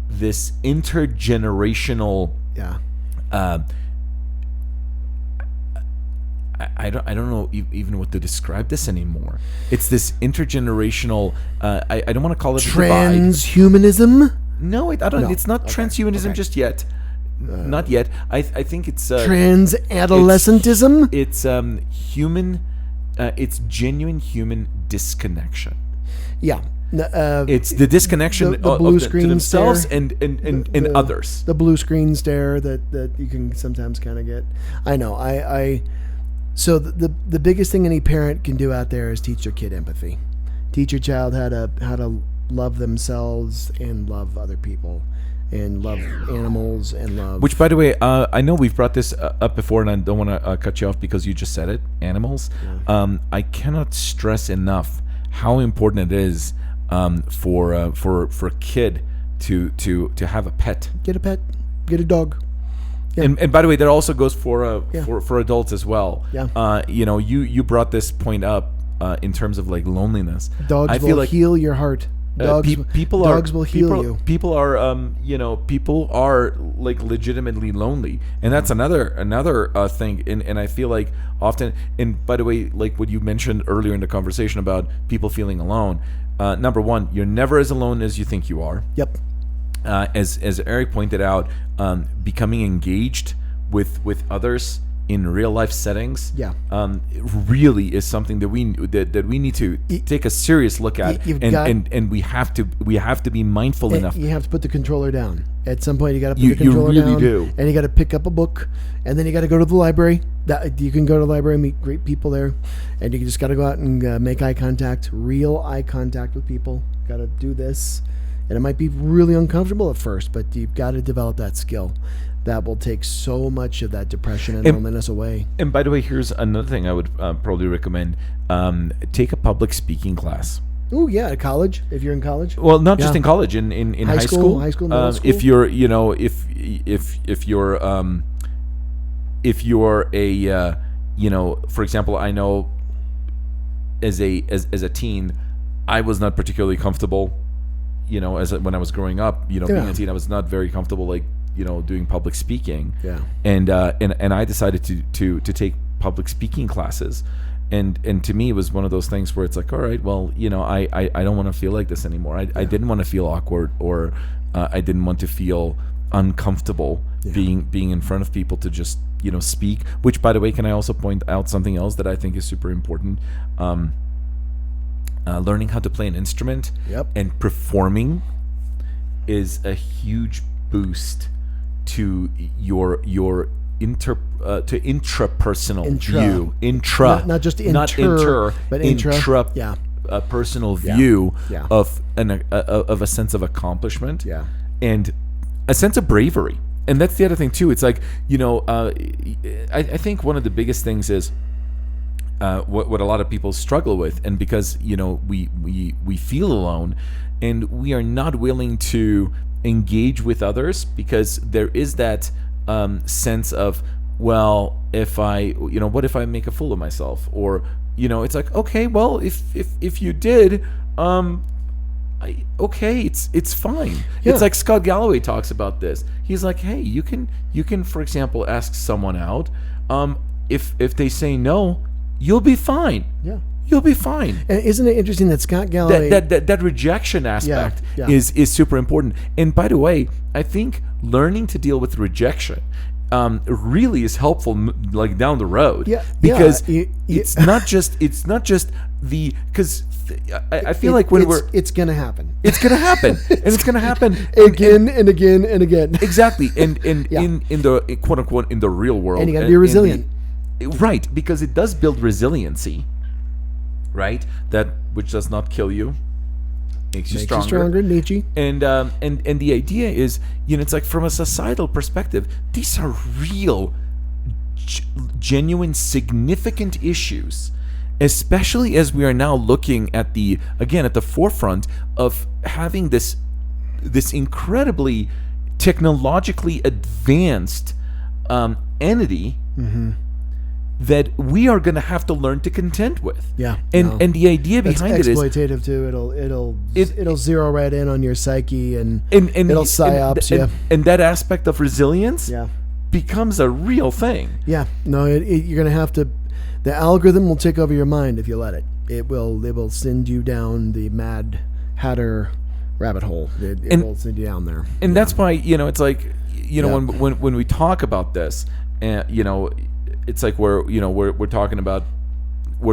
this intergenerational. Yeah. I don't know even what to describe this anymore. It's this intergenerational. I don't want to call it transhumanism. No, I don't. No. It's not transhumanism just yet. Not yet. I think it's trans-adolescentism. It's human. It's genuine human disconnection. Yeah. It's the disconnection the blue screen to themselves stare, and others. The blue screen stare that you can sometimes kind of get. I know. So the biggest thing any parent can do out there is teach their kid empathy. Teach your child how to love themselves and love other people, and love animals, and love. Which, by the way, I know we've brought this up before, and I don't want to cut you off because you just said it. Animals. Yeah. I cannot stress enough how important it is for a kid to have a pet. Get a pet. Get a dog. Yeah. And by the way, that also goes for adults as well. Yeah. You brought this point up in terms of like loneliness. Dogs will heal your heart. Dogs will heal you. People are like legitimately lonely, and that's another thing. And I feel like often. And by the way, like what you mentioned earlier in the conversation about people feeling alone. Number one, you're never as alone as you think you are. Yep. As Eric pointed out, becoming engaged with others in real life settings, really is something that we need to take a serious look at, and we have to be mindful enough. You have to put the controller down at some point. You got to put the controller down. You really do, and you got to pick up a book, and then you got to go to the library. You can go to the library and meet great people there, and you just got to go out and make eye contact, real eye contact with people. Got to do this, and it might be really uncomfortable at first, but you've got to develop that skill. That will take so much of that depression and loneliness away. And by the way, here's another thing I would probably recommend. Take a public speaking class. Oh yeah, at college, if you're in college. Well, not just in college, in high school. High school, middle school. If you're, if you're a, for example, I know as a teen, I was not particularly comfortable. When I was growing up, being a teen, I was not very comfortable, like, doing public speaking. Yeah. And I decided to take public speaking classes. And to me, it was one of those things where it's like, all right, well, I don't want to feel like this anymore. I didn't want to feel awkward, or I didn't want to feel uncomfortable being in front of people to just, speak. Which, by the way, can I also point out something else that I think is super important? Learning how to play an instrument and performing is a huge boost to your intrapersonal view. Not just but intra. Personal view of a sense of accomplishment and a sense of bravery. And that's the other thing too. It's like, I think one of the biggest things is what a lot of people struggle with, and because we feel alone, and we are not willing to engage with others, because there is that sense of, well, if I, what if I make a fool of myself? Or, it's like, okay, well, if you did, okay, it's fine. It's like Scott Galloway talks about this. He's like, hey, you can, for example, ask someone out. If they say no, you'll be fine. Yeah. You'll be fine. And isn't it interesting that Scott Galloway... That rejection aspect is super important. And by the way, I think learning to deal with rejection really is helpful, like, down the road. Yeah. Because it's not just the... Because I feel like it's going to happen. It's going to happen. And it's going to happen again and again and again. Exactly. And in the quote-unquote, in the real world. And you got to be resilient. Right. Because it does build resiliency. Right, that which does not kill you makes you stronger. Nietzsche. And the idea is, it's like, from a societal perspective, these are real, genuine, significant issues, especially as we are now looking at the forefront of having this incredibly technologically advanced entity. Mm-hmm. That we are going to have to learn to contend with. Yeah. And the idea behind it is exploitative too. It'll zero right in on your psyche and it'll psyops you. And that aspect of resilience becomes a real thing. Yeah. No, you're going to have to. The algorithm will take over your mind if you let it. It will send you down the Mad Hatter rabbit hole. It will send you down there. And that's why, it's like, when we talk about this, it's like we're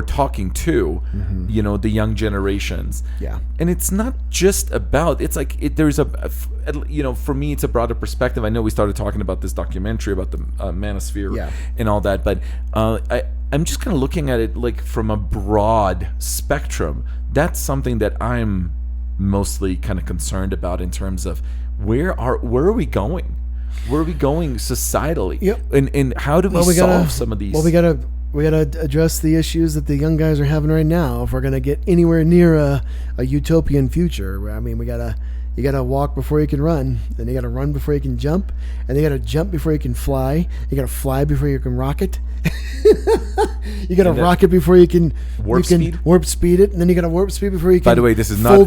talking to the young generations. Yeah. And it's not just about, it's like there's for me it's a broader perspective. I know we started talking about this documentary about the Manosphere and all that, but I'm just kind of looking at it like from a broad spectrum. That's something that I'm mostly kind of concerned about in terms of where are we going? Where are we going societally? Yep. And how do we solve some of these? Well, we gotta address the issues that the young guys are having right now if we're gonna get anywhere near a utopian future. I mean, you gotta walk before you can run, then you gotta run before you can jump, and you gotta jump before you can fly. You gotta fly before you can rocket. You gotta rocket before you can warp speed it, and then you gotta warp speed before you can. By the way, this is not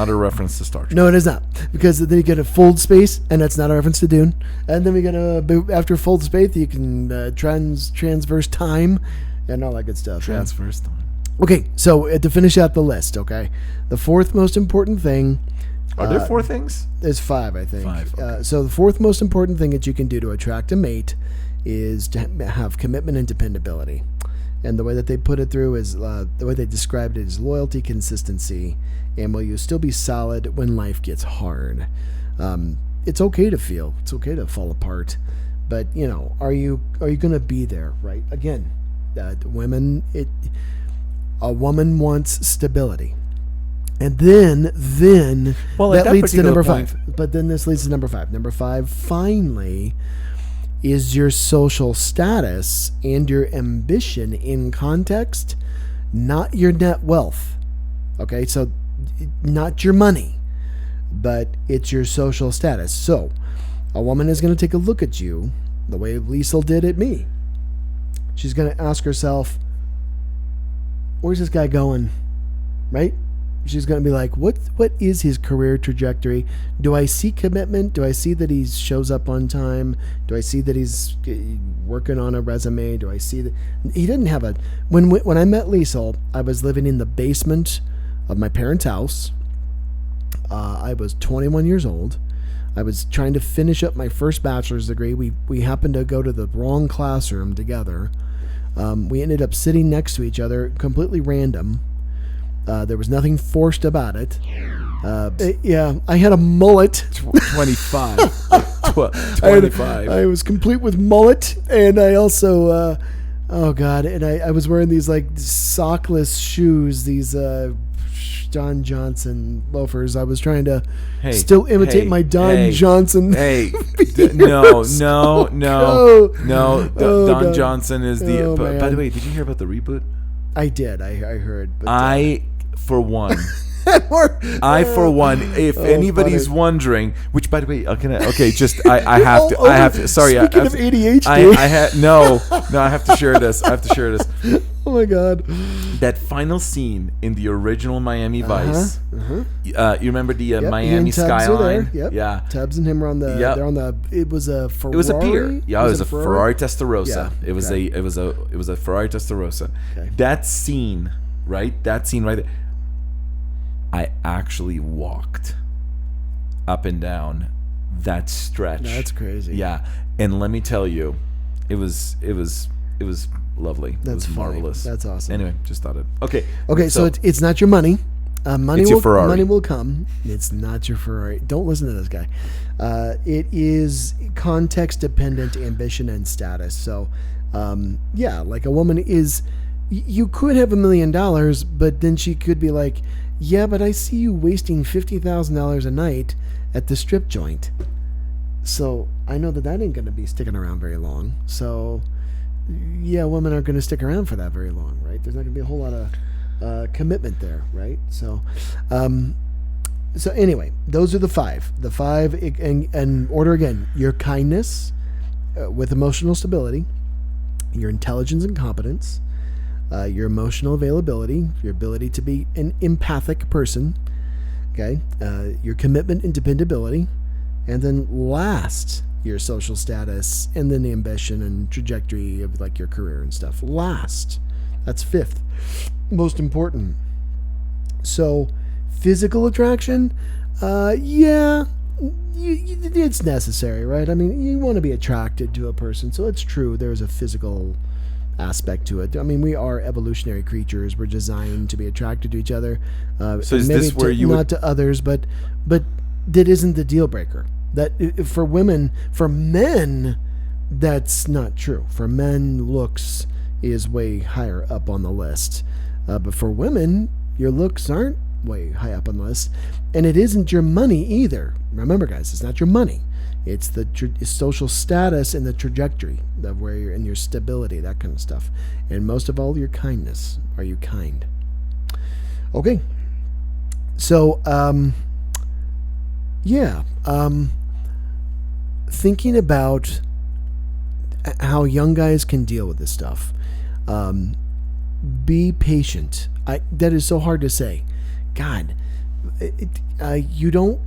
a reference to Star Trek. No, it is not, because then you gotta fold space, and that's not a reference to Dune. And then we gotta after fold space, you can transverse time and all that good stuff. Transverse time. Okay, so to finish out the list, okay, the fourth most important thing. Are there 4 things? There's 5, I think. 5. Okay. So the fourth most important thing that you can do to attract a mate is to have commitment and dependability. And the way that they put it through is, the way they described it is loyalty, consistency, and will you still be solid when life gets hard? It's okay to feel. It's okay to fall apart. But, are you going to be there, right? Again, a woman wants stability. And then that leads to number 5. But then this leads to number 5. Number 5, finally, is your social status and your ambition in context, not your net wealth. Okay, so not your money, but it's your social status. So a woman is going to take a look at you the way Liesl did at me. She's going to ask herself, where's this guy going? Right? She's going to be like, what is his career trajectory? Do I see commitment? Do I see that he shows up on time? Do I see that he's working on a resume? Do I see that he didn't have a... When I met Liesel, I was living in the basement of my parents' house. I was 21 years old. I was trying to finish up my first bachelor's degree. We happened to go to the wrong classroom together. We ended up sitting next to each other, completely random. There was nothing forced about it. Yeah, I had a mullet. 25. 25. I was complete with mullet, and I also, oh God, and I was wearing these like sockless shoes, these Don Johnson loafers. I was trying to still imitate my Don Johnson. No. Oh, Don God. Johnson is the. Oh, by man. the way, did you hear about the reboot? I did. I heard. But, For one, if Oh, anybody's funny. wondering, which by the way, just I have to. I have to. Sorry, Speaking I of have ADHD. I had no. I have to share this. Oh my God. That final scene in the original Miami Vice. You remember the Yep, Miami he and Tubbs are skyline? there. Yep. Yeah. Tubbs and him are on the. Yep. They're on the. It was a Ferrari. It was a pier. Yeah, it was a Ferrari Yeah, Testarossa. It was okay. it was a Ferrari Testarossa. Okay. That scene right there. I actually walked up and down that stretch. That's crazy. Yeah, and let me tell you, it was lovely. It That's was funny. marvelous. That's awesome. Anyway, just thought it. Okay. Okay, so it's not your money. Money It's your Ferrari. Money will come. It's not your Ferrari. Don't listen to this guy. It is context dependent ambition and status. So, yeah, like a woman is. You could have $1 million, but then she could be like, yeah, but I see you wasting $50,000 a night at the strip joint. So I know that ain't going to be sticking around very long. So, yeah, women aren't going to stick around for that very long, right? There's not going to be a whole lot of commitment there, right? So, so anyway, those are the five. The five, and order again: your kindness with emotional stability, your intelligence and competence, your emotional availability, your ability to be an empathic person, okay, your commitment and dependability, and then last, your social status, and then the ambition and trajectory of like your career and stuff. Last, that's fifth, most important. So, physical attraction, yeah, it's necessary, right? I mean, you want to be attracted to a person, so it's true. There's a physical aspect to it. I mean, we are evolutionary creatures. We're designed to be attracted to each other. So is maybe this where you not would... to others, but that isn't the deal breaker. That for women, for men, that's not true. For men, looks is way higher up on the list, but for women, your looks aren't way high up on the list, and it isn't your money either. Remember, guys, it's not your money. It's the social status and the trajectory of where you're in, your stability, that kind of stuff. And most of all, your kindness. Are you kind? Okay. So, yeah. Thinking about how young guys can deal with this stuff. Be patient. That is so hard to say. God, you don't...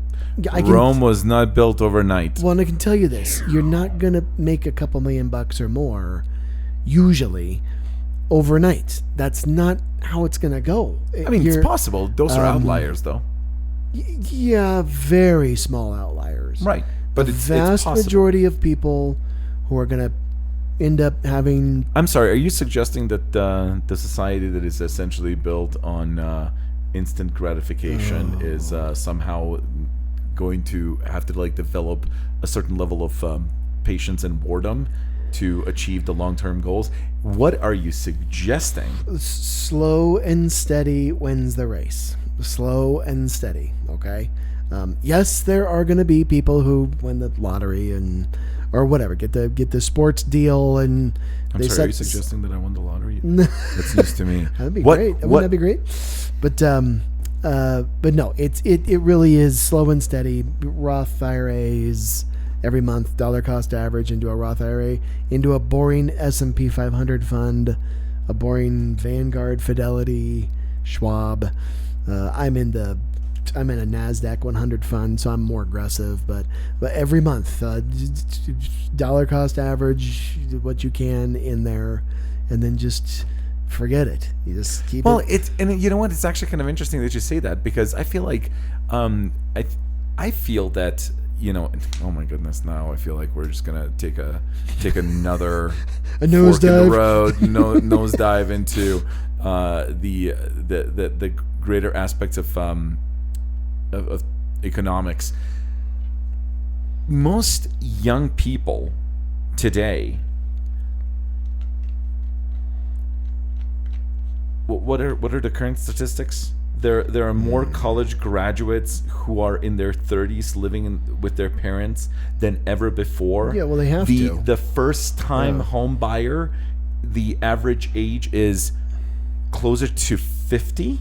Rome was not built overnight. Well, and I can tell you this: you're not gonna make a couple $1,000,000 or more, usually, overnight. That's not how it's gonna go. I mean, it's possible. Those are outliers, though. Yeah, very small outliers. Right, but the it's vast possible. majority of people who are gonna end up having... I'm sorry. Are you suggesting that the society that is essentially built on instant gratification is somehow going to have to like develop a certain level of patience and boredom to achieve the long-term goals? What are you suggesting? Slow and steady wins the race. Slow and steady, okay? Yes, there are going to be people who win the lottery and or whatever, get the sports deal, and I'm they sorry, are you set... suggesting that I won the lottery? That's news to me. That'd be great. Wouldn't that be great? But no, it really is slow and steady. Roth IRAs every month, dollar cost average into a Roth IRA, into a boring S&P 500 fund a boring Vanguard, Fidelity, Schwab. I'm in a NASDAQ 100 fund, so I'm more aggressive. But every month, dollar cost average what you can in there, and then just forget it. You just keep it. And you know what? It's actually kind of interesting that you say that, because I feel like I feel that, oh my goodness, now I feel like we're just gonna take another a nosedive in the road, nosedive into the greater aspects of economics. Most young people today, what are the current statistics? There are more college graduates who are in their 30s living with their parents than ever before. Yeah, well, they have to. The first time home buyer, the average age is closer to 50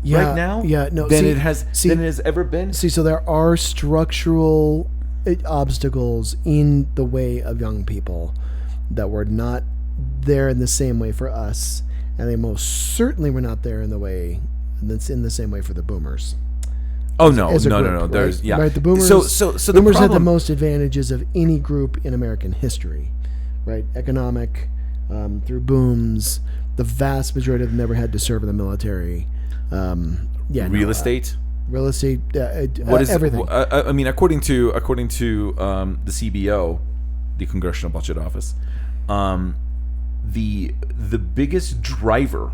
right now. Yeah, no, than it has ever been. So there are structural obstacles in the way of young people that were not there in the same way for us. And they most certainly were not there in the same way for the boomers. Oh no, as a no, group, no. right? There's right. The boomers. So the boomers had the problem, most advantages of any group in American history, right? Economic, through booms. The vast majority of them never had to serve in the military. real estate. Real estate. What is everything? I mean, according to the CBO, the Congressional Budget Office, the biggest driver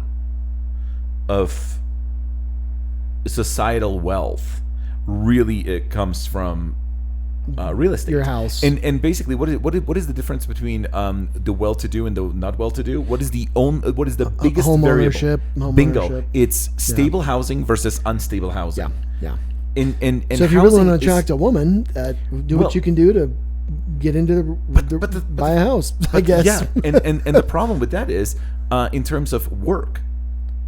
of societal wealth really it comes from real estate. Your house. And basically, what is the difference between the well-to-do and the not well-to-do? What is the biggest home variable? ownership. Bingo. It's stable housing versus unstable housing. Yeah. And So if you really want to housing attract a woman, do what you can do to get into buy a house, I guess. Yeah, and the problem with that is in terms of work.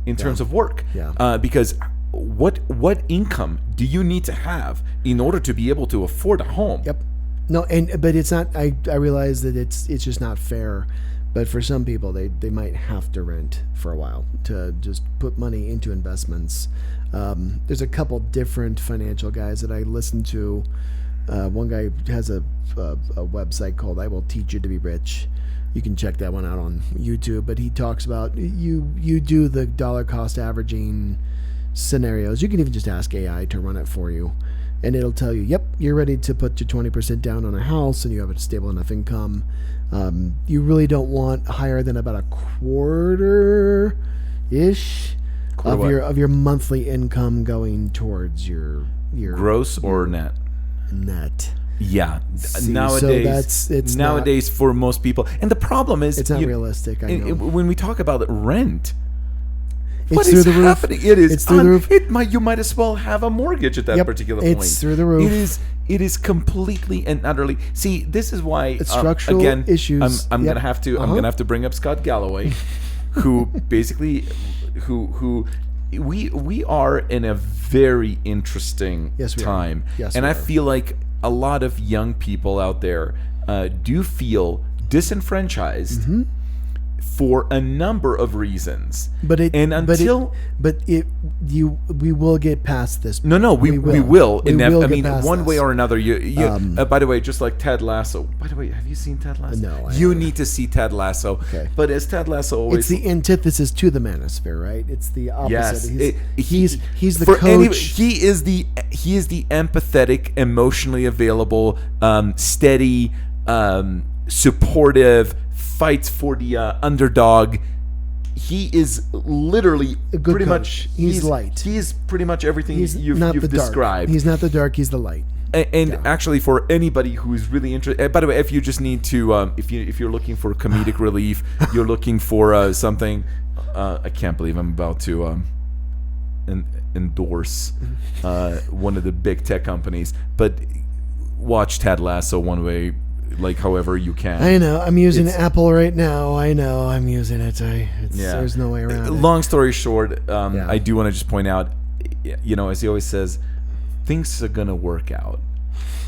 Because what income do you need to have in order to be able to afford a home? Yep. No, but it's not. I realize that it's just not fair. But for some people, they might have to rent for a while to just put money into investments. There's a couple different financial guys that I listen to. One guy has a website called "I Will Teach You to Be Rich." You can check that one out on YouTube. But he talks about you do the dollar cost averaging scenarios. You can even just ask AI to run it for you, and it'll tell you, yep, you're ready to put your 20% down on a house and you have a stable enough income. You really don't want higher than about a quarter ish of your monthly income going towards your gross or net. Yeah. Nowadays for most people, and the problem is it's not realistic. I know. When we talk about rent, What is happening? It is. It's through the roof. You might as well have a mortgage at that particular point. It's through the roof. It is completely and utterly. See, this is why it's structural issues. I'm gonna have to bring up Scott Galloway, who basically, who we are in a very interesting time. Yes, and we I are. feel like a lot of young people out there do feel disenfranchised. Mm-hmm. For a number of reasons, we will get past this. No, we will. I mean, one way or another. By the way, just like Ted Lasso. By the way, have you seen Ted Lasso? No, you need to see Ted Lasso. Okay. But as Ted Lasso always, it's the antithesis to the Manosphere, right? It's the opposite. Yes, he's the coach. He is the empathetic, emotionally available, steady, supportive. Fights for the underdog. He is literally pretty much. He's light. He's pretty much everything you've described. Dark. He's not the dark. He's the light. And actually, for anybody who's really interested. By the way, if you just need to, if you're looking for comedic relief, you're looking for something. I can't believe I'm about to endorse one of the big tech companies, but watch Ted Lasso one way. Like however you can. I know. I'm using Apple right now. I know. I'm using it. There's no way around it. Long story short, I do want to just point out, as he always says, things are gonna work out.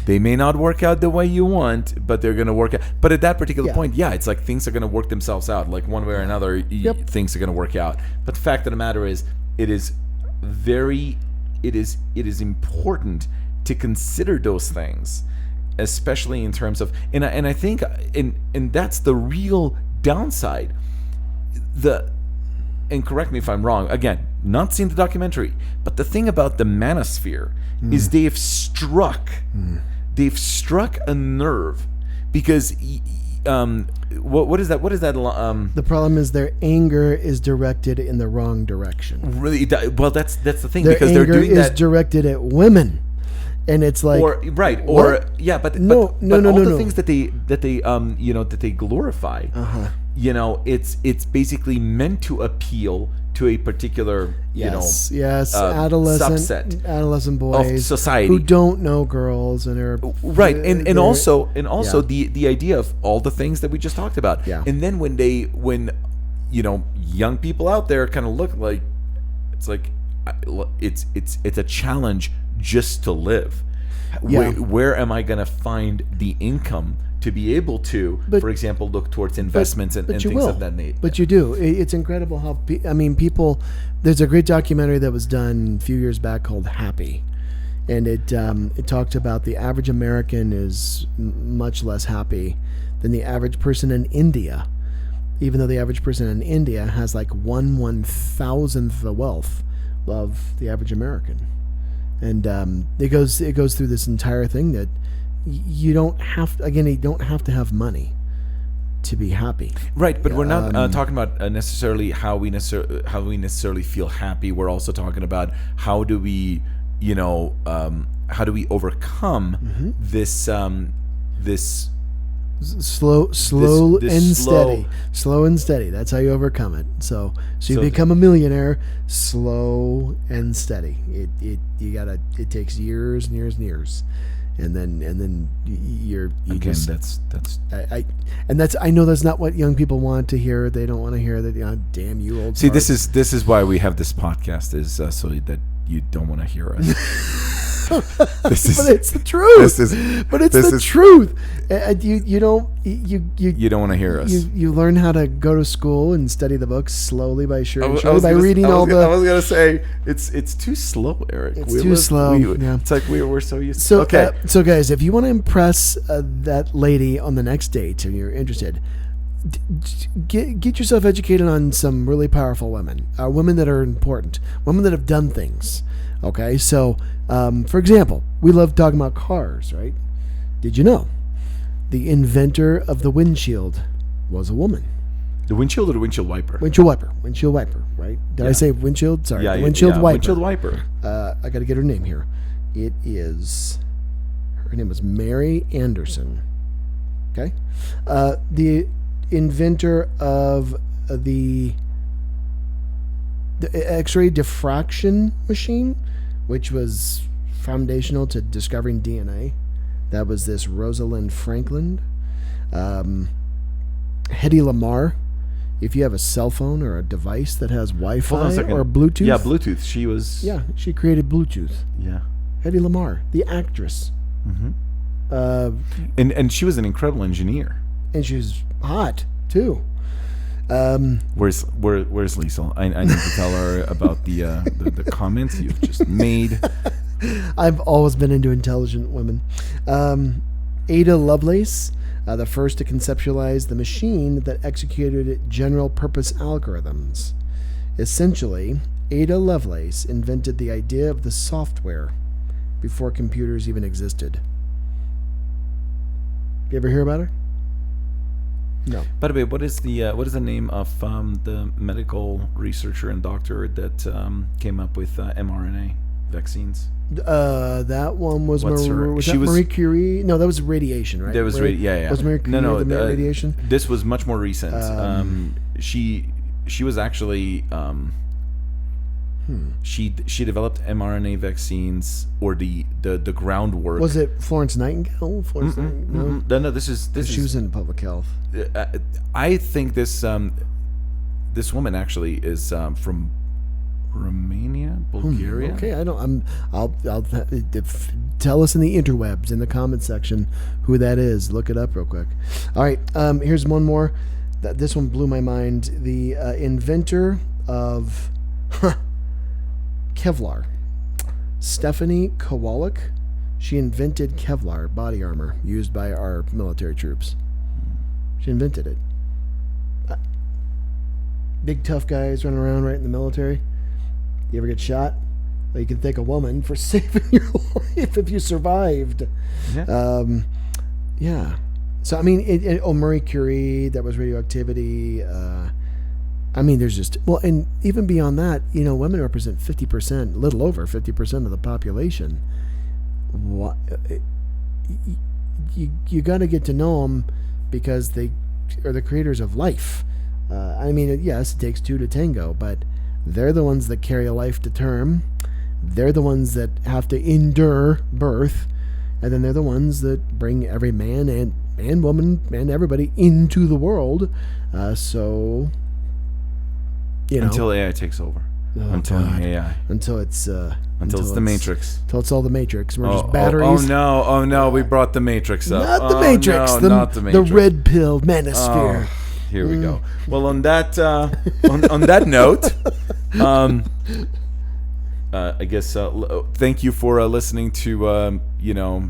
They may not work out the way you want, but they're going to work out. But at that particular point, it's like things are going to work themselves out. Like one way or another, things are going to work out. But the fact of the matter is, it is important to consider those things, especially in terms of, and I think, and that's the real downside. And correct me if I'm wrong. Again, not seen the documentary, but the thing about the Manosphere is they've struck a nerve, because what is that? What is that? The problem is their anger is directed in the wrong direction. Really? Well, that's the thing, Their because they're anger doing is that. directed at women, and it's like, But all the things that they glorify, it's basically meant to appeal to a particular adolescent boys of society who don't know girls and are and also the idea of all the things that we just talked about. And then when young people out there kind of look like, it's like it's a challenge just to live. Where am I going to find the income to be able to, for example, look towards investments and things of that nature? But you do. It's incredible how people. There's a great documentary that was done a few years back called Happy, and it talked about the average American is much less happy than the average person in India, even though the average person in India has like 1/1000th the wealth of the average American. And it goes through this entire thing that you don't have to have money to be happy. Right, but we're not talking about necessarily how we necessarily feel happy. We're also talking about how do we overcome this slow and steady. That's how you overcome it. So you become a millionaire slow and steady. It takes years and years and years, and then I know that's not what young people want to hear. They don't want to hear that. Damn you, old. See, this is why we have this podcast, is so that you don't want to hear us. But it's the truth. It's the truth. You don't want to hear us. You learn how to go to school and study the books slowly by reading I all the. I was gonna say it's too slow, Eric. It's too slow. It's like we're so used. So okay. So guys, if you want to impress that lady on the next date and you're interested, get yourself educated on some really powerful women, women that are important, women that have done things. Okay, so for example, we love talking about cars, right? Did you know the inventor of the windshield was a woman? The windshield or the windshield wiper? Windshield wiper, right? Did I say windshield? Sorry, windshield wiper. Windshield wiper. I got to get her name here. Her name was Mary Anderson. Okay, the inventor of the X-ray diffraction machine, which was foundational to discovering DNA. That was this Rosalind Franklin. Hedy Lamarr. If you have a cell phone or a device that has Wi-Fi or Bluetooth. Yeah, Bluetooth. She created Bluetooth. Yeah. Hedy Lamarr, the actress. Mm-hmm. And she was an incredible engineer. And she was hot too. Where's Liesl? I need to tell her about the comments you've just made. I've always been into intelligent women. Ada Lovelace, the first to conceptualize the machine that executed general purpose algorithms. Essentially, Ada Lovelace invented the idea of the software before computers even existed. You ever hear about her? No. By the way, what is the name of the medical researcher and doctor that came up with mRNA vaccines? That one was Marie Curie? No, that was radiation, right? That was yeah. Was Marie Curie the radiation? This was much more recent. She was actually she developed mRNA vaccines, or the groundwork. Was it Florence Nightingale? No, this is she was in public health. I think this woman actually is from Romania, Bulgaria. Okay, I'll tell us in the interwebs in the comment section who that is. Look it up real quick. All right, here's one more. This one blew my mind. The inventor of Kevlar, Stephanie Kowalik. She invented Kevlar body armor used by our military troops. She invented it. Big tough guys running around right in the military. You ever get shot? Well, you can thank a woman for saving your life if you survived. Yeah. Yeah. So, I mean, Marie Curie, that was radioactivity. I mean, there's just, well, and even beyond that, women represent 50%, a little over 50% of the population. What, you got to get to know them because they are the creators of life. I mean, yes, it takes two to tango, but they're the ones that carry a life to term. They're the ones that have to endure birth. And then they're the ones that bring every man and woman and everybody into the world. So, until AI takes over. Until it's the Matrix. Until it's all the Matrix. We're just batteries. Oh no, we brought the Matrix up. Not the Matrix. Not the Matrix. The red pill Manosphere. Here we go. Well, on that on that note, I guess thank you for listening to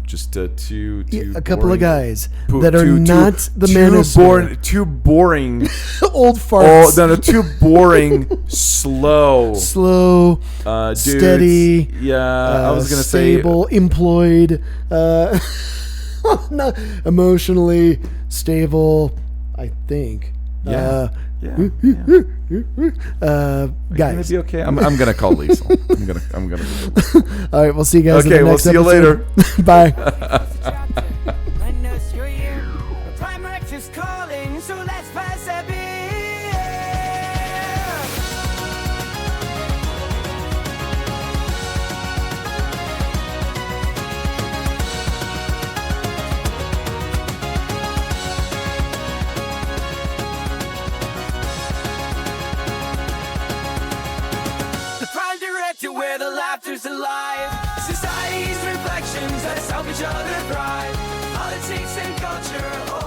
just two a couple of guys that are not the Manosphere. Two boring old farts. Too boring, slow, dudes. Steady. Yeah, I was gonna stable, say employed, not emotionally stable. I think. Yeah. Guys, be okay. I'm gonna call Lisa. I'm gonna. All right, we'll see you guys. Okay, in the we'll next see you episode. later. Bye. Prime Directive's calling, so let's pass a beer. The Prime Directive, where the laughter's alive. Society's reflections that help each other thrive. Politics and culture.